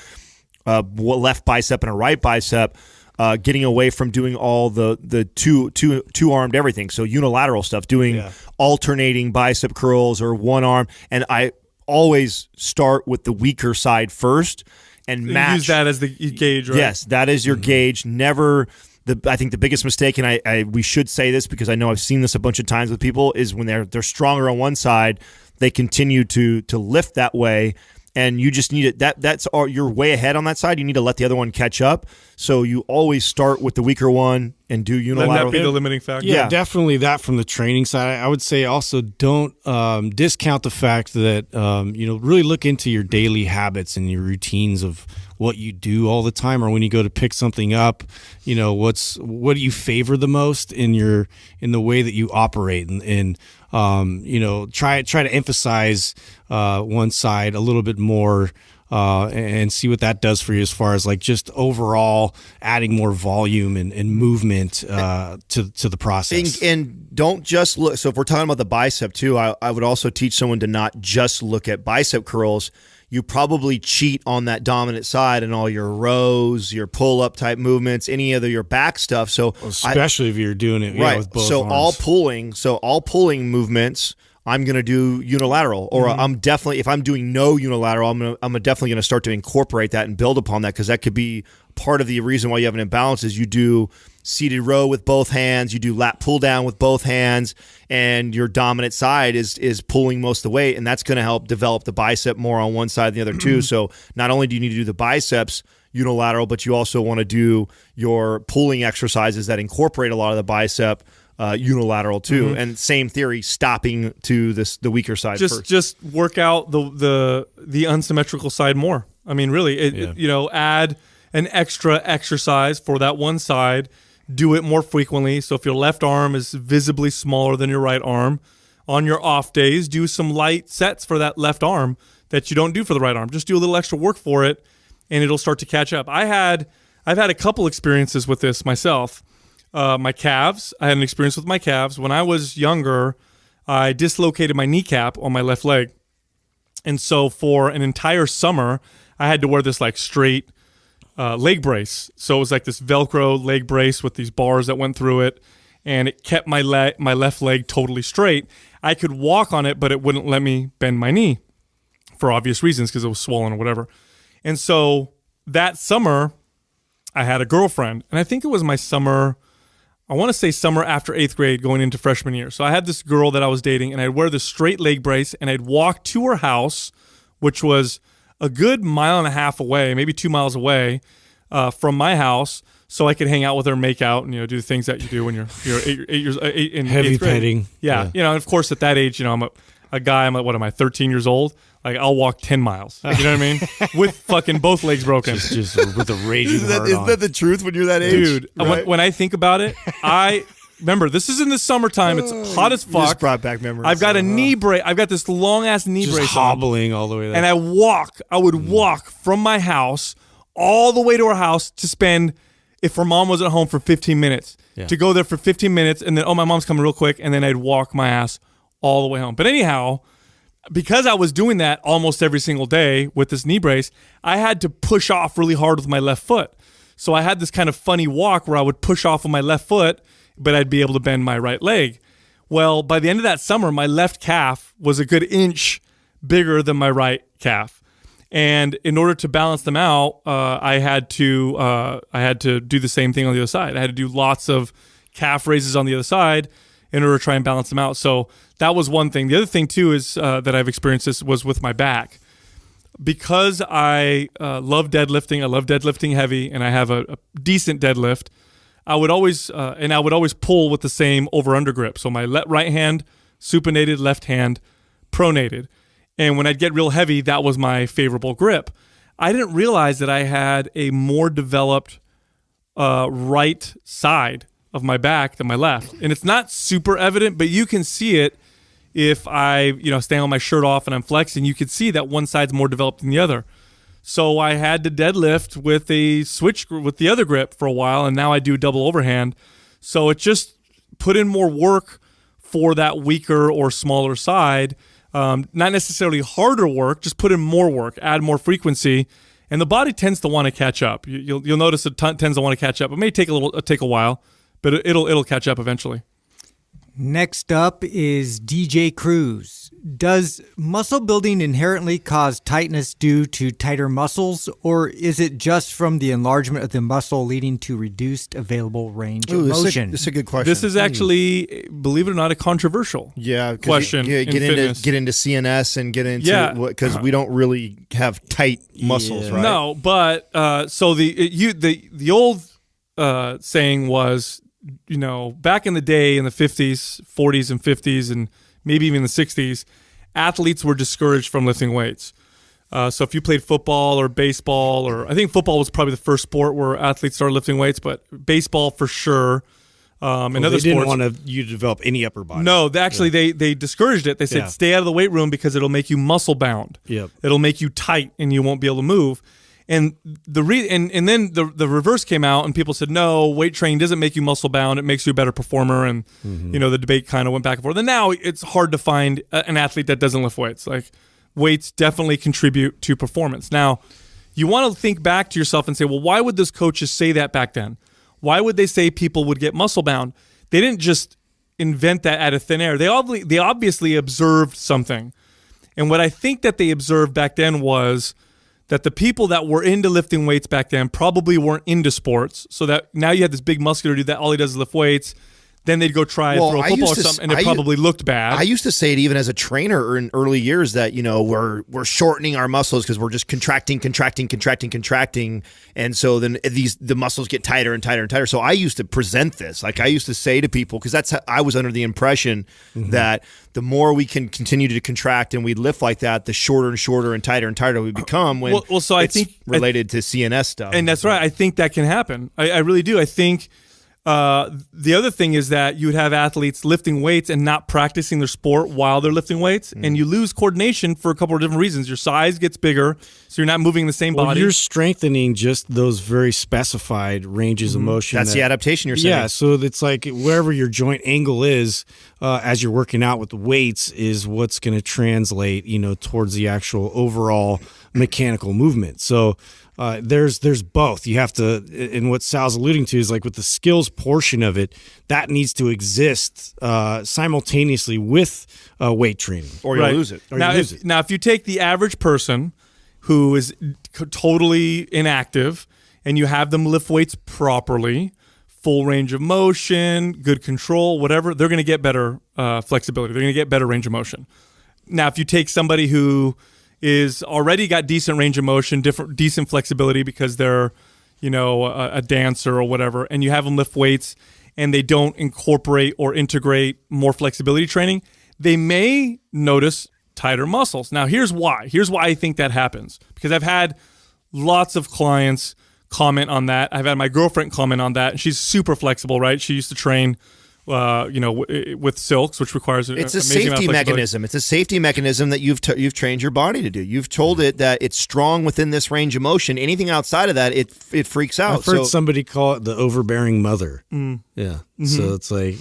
a left bicep and a right bicep, getting away from doing all the two-armed everything. So unilateral stuff, doing alternating bicep curls or one arm. And I always start with the weaker side first and match. Use that as the gauge, right? Yes, that is your gauge. Never... I think the biggest mistake, and we should say this because I know I've seen this a bunch of times with people, is when they're stronger on one side, they continue to lift that way, and you just need it. That's all, you're way ahead on that side. You need to let the other one catch up. So you always start with the weaker one and do unilateral. Let that be the limiting factor. Yeah, definitely that from the training side. I would say also don't discount the fact that really look into your daily habits and your routines of what you do all the time, or when you go to pick something up, what do you favor the most in the way that you operate, and try to emphasize one side a little bit more, and see what that does for you as far as like just overall adding more volume and movement to the process. And don't just look. So if we're talking about the bicep too, I would also teach someone to not just look at bicep curls. You probably cheat on that dominant side and all your rows, your pull-up type movements, any of your back stuff. So especially if you're doing it with both arms. All pulling movements, I'm going to do unilateral, or I'm definitely, if I'm doing no unilateral, I'm definitely going to start to incorporate that and build upon that, because that could be part of the reason why you have an imbalance. Is you do seated row with both hands, you do lat pull down with both hands, and your dominant side is pulling most of the weight, and that's going to help develop the bicep more on one side than the other too. So not only do you need to do the biceps unilateral, but you also want to do your pulling exercises that incorporate a lot of the bicep unilateral too. And same theory, stopping to the weaker side first. Just work out the unsymmetrical side more. I mean, really, add an extra exercise for that one side. Do it more frequently. So if your left arm is visibly smaller than your right arm, on your off days, do some light sets for that left arm that you don't do for the right arm. Just do a little extra work for it, and it'll start to catch up. I've had a couple experiences with this myself. My calves. I had an experience with my calves. When I was younger, I dislocated my kneecap on my left leg. And so for an entire summer, I had to wear this like straight leg brace. So it was like this Velcro leg brace with these bars that went through it, and it kept my left leg totally straight. I could walk on it, but it wouldn't let me bend my knee for obvious reasons because it was swollen or whatever. And so that summer, I had a girlfriend, and I think it was my summer, I want to say summer after 8th grade going into freshman year. So I had this girl that I was dating, and I'd wear this straight leg brace, and I'd walk to her house, which was a good 1.5 miles away, maybe 2 miles away from my house, so I could hang out with her, make out, and do the things that you do when you're 8 years in Heavy 8th grade. petting. Yeah, and of course at that age, I'm a guy. I'm like, what am I, 13 years old? Like, I'll walk 10 miles. You know what I mean? With fucking both legs broken. Just with a raging heart Isn't on. that the truth when you're that age? Dude, Right? when I think about it, remember, this is in the summertime. It's hot as You just fuck. brought back memories. I've got a knee brace. I've got this long ass knee just brace on. hobbling all the way there. And I would walk from my house all the way to her house to spend, if her mom wasn't home, for 15 minutes. Yeah. To go there for 15 minutes, and then, my mom's coming real quick, and then I'd walk my ass all the way home. But anyhow, because I was doing that almost every single day with this knee brace, I had to push off really hard with my left foot. So I had this kind of funny walk where I would push off with my left foot, but I'd be able to bend my right leg. Well, by the end of that summer, my left calf was a good inch bigger than my right calf. And in order to balance them out, I had to do the same thing on the other side. I had to do lots of calf raises on the other side in order to try and balance them out. So that was one thing. The other thing too is that I've experienced this was with my back. Because I love deadlifting, I love deadlifting heavy, and I have a decent deadlift. I would always pull with the same over-under grip. So my right hand supinated, left hand pronated. And when I'd get real heavy, that was my favorable grip. I didn't realize that I had a more developed right side of my back than my left. And it's not super evident, but you can see it if I, stand with my shirt off and I'm flexing. You can see that one side's more developed than the other. So I had to deadlift with a switch with the other grip for a while, and now I do double overhand. So it just put in more work for that weaker or smaller side. Not necessarily harder work, just put in more work, add more frequency, and the body tends to want to catch up. You'll notice it tends to want to catch up. It may take a while, but it'll catch up eventually. Next up is DJ Cruz. Does muscle building inherently cause tightness due to tighter muscles, or is it just from the enlargement of the muscle leading to reduced available range of motion? This is a good question. This is actually, believe it or not, a controversial question. Get into CNS and get into because we don't really have tight muscles, right? No, but so the old saying was, back in the day in the 50s, 40s and 50s, and maybe even the 60s, athletes were discouraged from lifting weights. So if you played football or baseball, or I think football was probably the first sport where athletes started lifting weights, but baseball for sure. And other they didn't sports, want you to develop any upper body. No, they discouraged it. They said stay out of the weight room because it'll make you muscle bound. Yep. It'll make you tight and you won't be able to move. And and then the reverse came out, and people said, no, weight training doesn't make you muscle bound. It makes you a better performer. And the debate kind of went back and forth. And now it's hard to find an athlete that doesn't lift weights. Like, weights definitely contribute to performance. Now, you want to think back to yourself and say, well, why would those coaches say that back then? Why would they say people would get muscle bound? They didn't just invent that out of thin air. They obviously observed something. And what I think that they observed back then was that the people that were into lifting weights back then probably weren't into sports. So that now you have this big muscular dude that all he does is lift weights. Then they'd go try and throw a football or something, and it probably looked bad. I used to say it even as a trainer in early years that, we're shortening our muscles because we're just contracting. And so then the muscles get tighter and tighter and tighter. So I used to present this. Like, I used to say to people, because that's how I was under the impression that the more we can continue to contract and we lift like that, the shorter and shorter and tighter we become when I think related to CNS stuff. And that's right. I think that can happen. I really do. I think the other thing is that you would have athletes lifting weights and not practicing their sport while they're lifting weights, and you lose coordination for a couple of different reasons. Your size gets bigger, so you're not moving the same body. You're strengthening just those very specified ranges of motion. That's the adaptation you're saying. Yeah, so it's like wherever your joint angle is as you're working out with the weights is what's going to translate, towards the actual overall mechanical movement. So There's both. You have to, and what Sal's alluding to is like with the skills portion of it, that needs to exist simultaneously with weight training. Or you'll lose it. Now, if you take the average person who is totally inactive and you have them lift weights properly, full range of motion, good control, whatever, they're going to get better flexibility. They're going to get better range of motion. Now, if you take somebody who is already got decent range of motion, decent flexibility because they're, a dancer or whatever, and you have them lift weights and they don't incorporate or integrate more flexibility training, they may notice tighter muscles. Now, here's why. Here's why I think that happens. Because I've had lots of clients comment on that. I've had my girlfriend comment on that. And she's super flexible, right? She used to train, with silks, which requires it's a safety mechanism. It's a safety mechanism that you've trained your body to do. You've told it that it's strong within this range of motion. Anything outside of that, it freaks out. I've heard somebody call it the overbearing mother. Mm. Yeah. Mm-hmm. So it's like,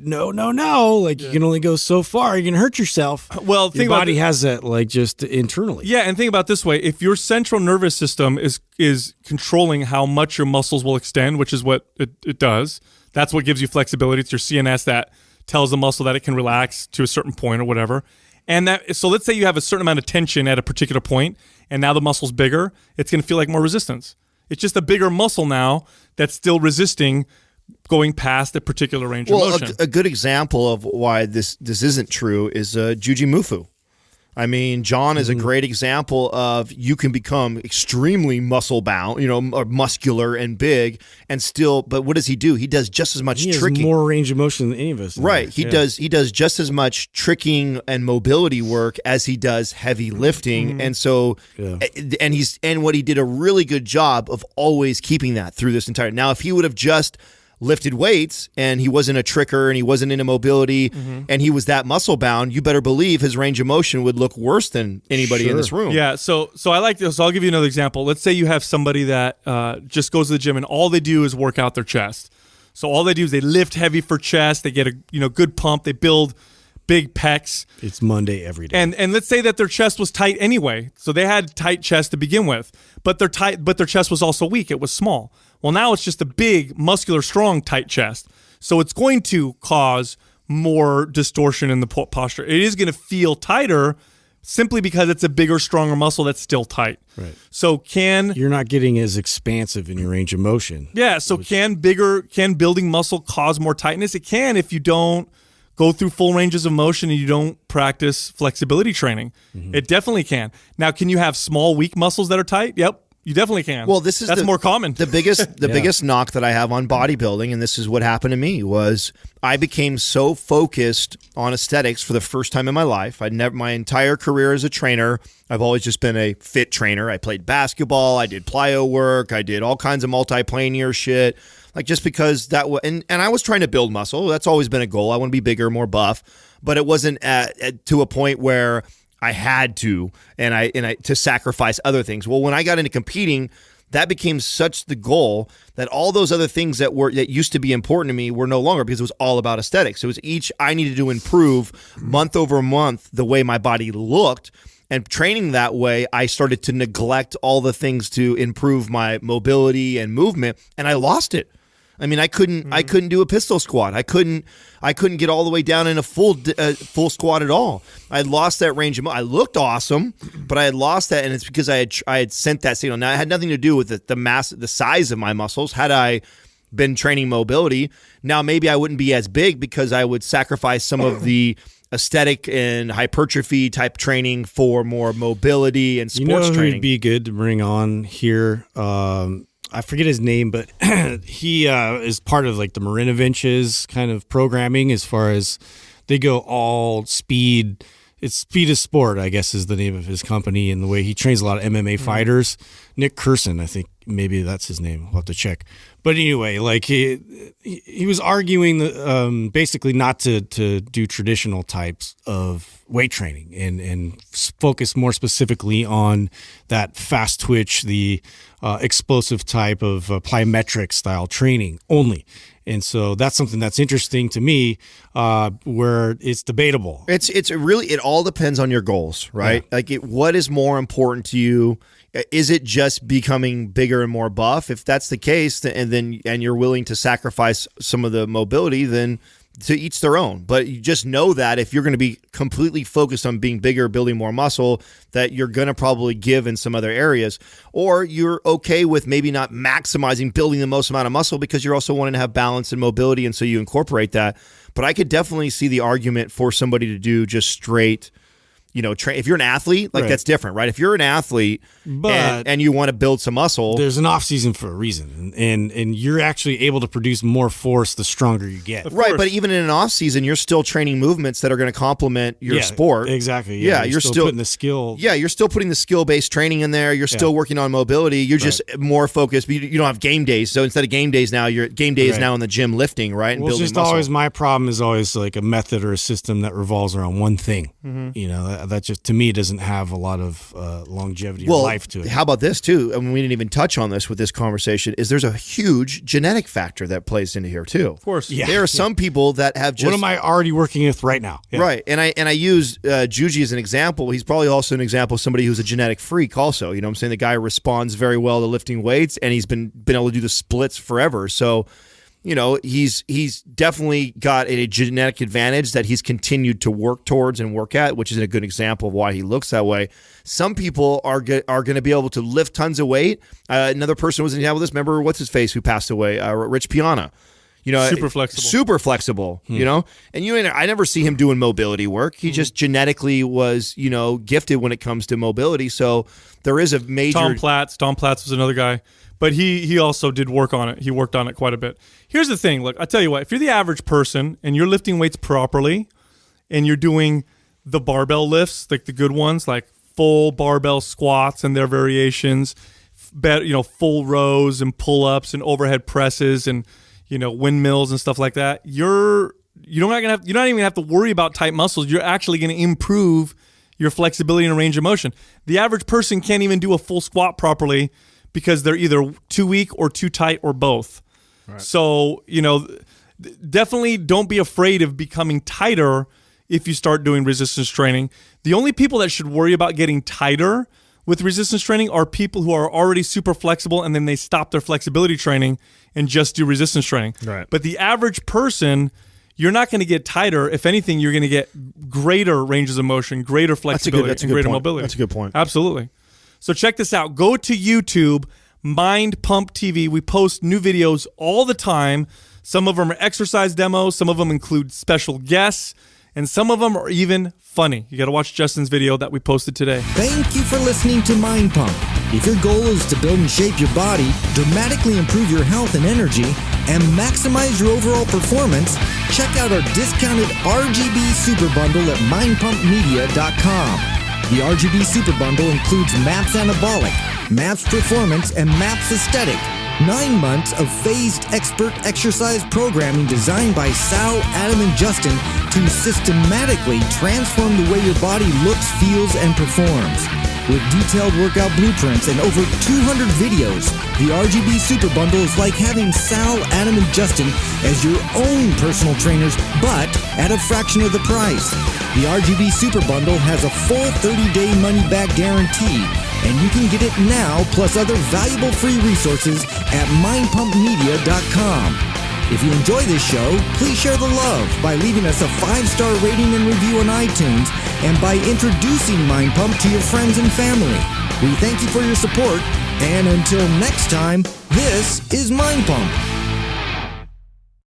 no. Like you can only go so far. You can hurt yourself. Well, your body has that like just internally. Yeah, and think about it this way: if your central nervous system is controlling how much your muscles will extend, which is what it does. That's what gives you flexibility. It's your CNS that tells the muscle that it can relax to a certain point or whatever. And so let's say you have a certain amount of tension at a particular point, and now the muscle's bigger. It's going to feel like more resistance. It's just a bigger muscle now that's still resisting going past a particular range of motion. A good example of why this isn't true is Juji Mufu. I mean, John is a great example of you can become extremely muscle bound, or muscular and big, and still. But what does he do? He does just as much tricking. Has more range of motion than any of us. Right. He does just as much tricking and mobility work as he does heavy lifting, and so and what he did a really good job of always keeping that through this entire. Now, if he would have just lifted weights and he wasn't a tricker and he wasn't into mobility and he was that muscle bound, you better believe his range of motion would look worse than anybody in this room. Yeah, so I like this. So I'll give you another example. Let's say you have somebody that just goes to the gym and all they do is work out their chest. So all they do is they lift heavy for chest, they get a good pump, they build big pecs. It's Monday every day. And let's say that their chest was tight anyway. So they had tight chest to begin with, but their chest was also weak. It was small. Well, now it's just a big, muscular, strong, tight chest. So it's going to cause more distortion in the posture. It is going to feel tighter simply because it's a bigger, stronger muscle that's still tight. Right. So you're not getting as expansive in your range of motion. Yeah. So can building muscle cause more tightness? It can if you don't go through full ranges of motion and you don't practice flexibility training. It definitely can. Now, can you have small, weak muscles that are tight? Yep. You definitely can. Well, that's more common. The biggest knock that I have on bodybuilding, and this is what happened to me, was I became so focused on aesthetics for the first time in my life. My entire career as a trainer, I've always just been a fit trainer. I played basketball, I did plyo work, I did all kinds of multiplanar shit. Like just because and I was trying to build muscle. That's always been a goal. I want to be bigger, more buff, but it wasn't to a point where I had to, and I to sacrifice other things. Well, when I got into competing, that became such the goal that all those other things that used to be important to me were no longer, because it was all about aesthetics. It was I needed to improve month over month the way my body looked. And training that way, I started to neglect all the things to improve my mobility and movement, and I lost it. I mean, I couldn't do a pistol squat. I couldn't get all the way down in a full squat at all. I had lost that range of. I looked awesome, but I had lost that, and it's because I had sent that signal. Now, it had nothing to do with the size of my muscles. Had I been training mobility, now maybe I wouldn't be as big because I would sacrifice some of the aesthetic and hypertrophy type training for more mobility and sports training. Who'd be good to bring on here? I forget his name, but he is part of like the Marinovich's kind of programming as far as they go all speed. It's Speed is Sport, I guess, is the name of his company, and the way he trains a lot of MMA fighters. Nick Curson, I think maybe that's his name. I'll have to check. But anyway, like he was arguing that, basically not to do traditional types of weight training and focus more specifically on that fast twitch, the explosive type of plyometric style training only. And so that's something that's interesting to me, where it's debatable. It's really, it all depends on your goals, right? Yeah. Like, what is more important to you? Is it just becoming bigger and more buff? If that's the case, and you're willing to sacrifice some of the mobility, then to each their own. But you just know that if you're going to be completely focused on being bigger, building more muscle, that you're going to probably give in some other areas, or you're okay with maybe not maximizing building the most amount of muscle because you're also wanting to have balance and mobility, and so you incorporate that. But I could definitely see the argument for somebody to do just straight, if you're an athlete, like, Right. that's different, right? If you're an athlete and you want to build some muscle, There's an off season for a reason, and you're actually able to produce more force the stronger you get. right? course. But even in an off season, you're still training movements that are going to complement your sport. Exactly. Yeah, you're still putting the skill. Yeah, you're still putting the skill-based training in there. You're still working on mobility. You're just more focused. You don't have game days, so instead of game days now, your game day is Right. now in the gym lifting, right? And Well, it's building just muscle. always my problem is always like a method or a system that revolves around one thing. Mm-hmm. That just to me doesn't have a lot of longevity or life to it. How about this too? I mean, we didn't even touch on this with this conversation. Is there's a huge genetic factor that plays into here too? Of course. Yeah. There are some people that have just What am I already working with right now? Yeah. right, and I use Juji as an example. He's probably also an example of somebody who's a genetic freak. Also, you know what I'm saying? The guy responds very well to lifting weights, and he's been able to do the splits forever. So, he's definitely got a genetic advantage that he's continued to work towards and work at, which is a good example of why he looks that way. Some people are going to be able to lift tons of weight. Another person was an example of this. Remember, what's his face who passed away? Rich Piana. Super flexible. And I never see him doing mobility work. He just genetically was, gifted when it comes to mobility. So there is a major Tom Platz was another guy, but he also did work on it. He worked on it quite a bit. Here's the thing. Look, I tell you what, if you're the average person and you're lifting weights properly and you're doing the barbell lifts, like the good ones, like full barbell squats and their variations, full rows and pull-ups and overhead presses and windmills and stuff like that, you're not even gonna have to worry about tight muscles. You're actually going to improve your flexibility and range of motion. The average person can't even do a full squat properly because they're either too weak or too tight or both. Right. So, definitely don't be afraid of becoming tighter if you start doing resistance training. The only people that should worry about getting tighter with resistance training are people who are already super flexible and then they stop their flexibility training and just do resistance training. Right. But the average person, you're not going to get tighter. If anything, you're going to get greater ranges of motion, greater flexibility, and greater mobility. That's a good point. Absolutely. So check this out. Go to YouTube, Mind Pump TV. We post new videos all the time. Some of them are exercise demos. Some of them include special guests. And some of them are even funny. You got to watch Justin's video that we posted today. Thank you for listening to Mind Pump. If your goal is to build and shape your body, dramatically improve your health and energy, and maximize your overall performance, check out our discounted RGB Super Bundle at mindpumpmedia.com. The RGB Super Bundle includes MAPS Anabolic, MAPS Performance, and MAPS Aesthetic. 9 months of phased expert exercise programming designed by Sal, Adam, and Justin to systematically transform the way your body looks, feels, and performs. With detailed workout blueprints and over 200 videos, the RGB Super Bundle is like having Sal, Adam, and Justin as your own personal trainers, but at a fraction of the price. The RGB Super Bundle has a full 30-day money-back guarantee, and you can get it now plus other valuable free resources at mindpumpmedia.com. If you enjoy this show, please share the love by leaving us a 5-star rating and review on iTunes and by introducing Mind Pump to your friends and family. We thank you for your support, and until next time, this is Mind Pump.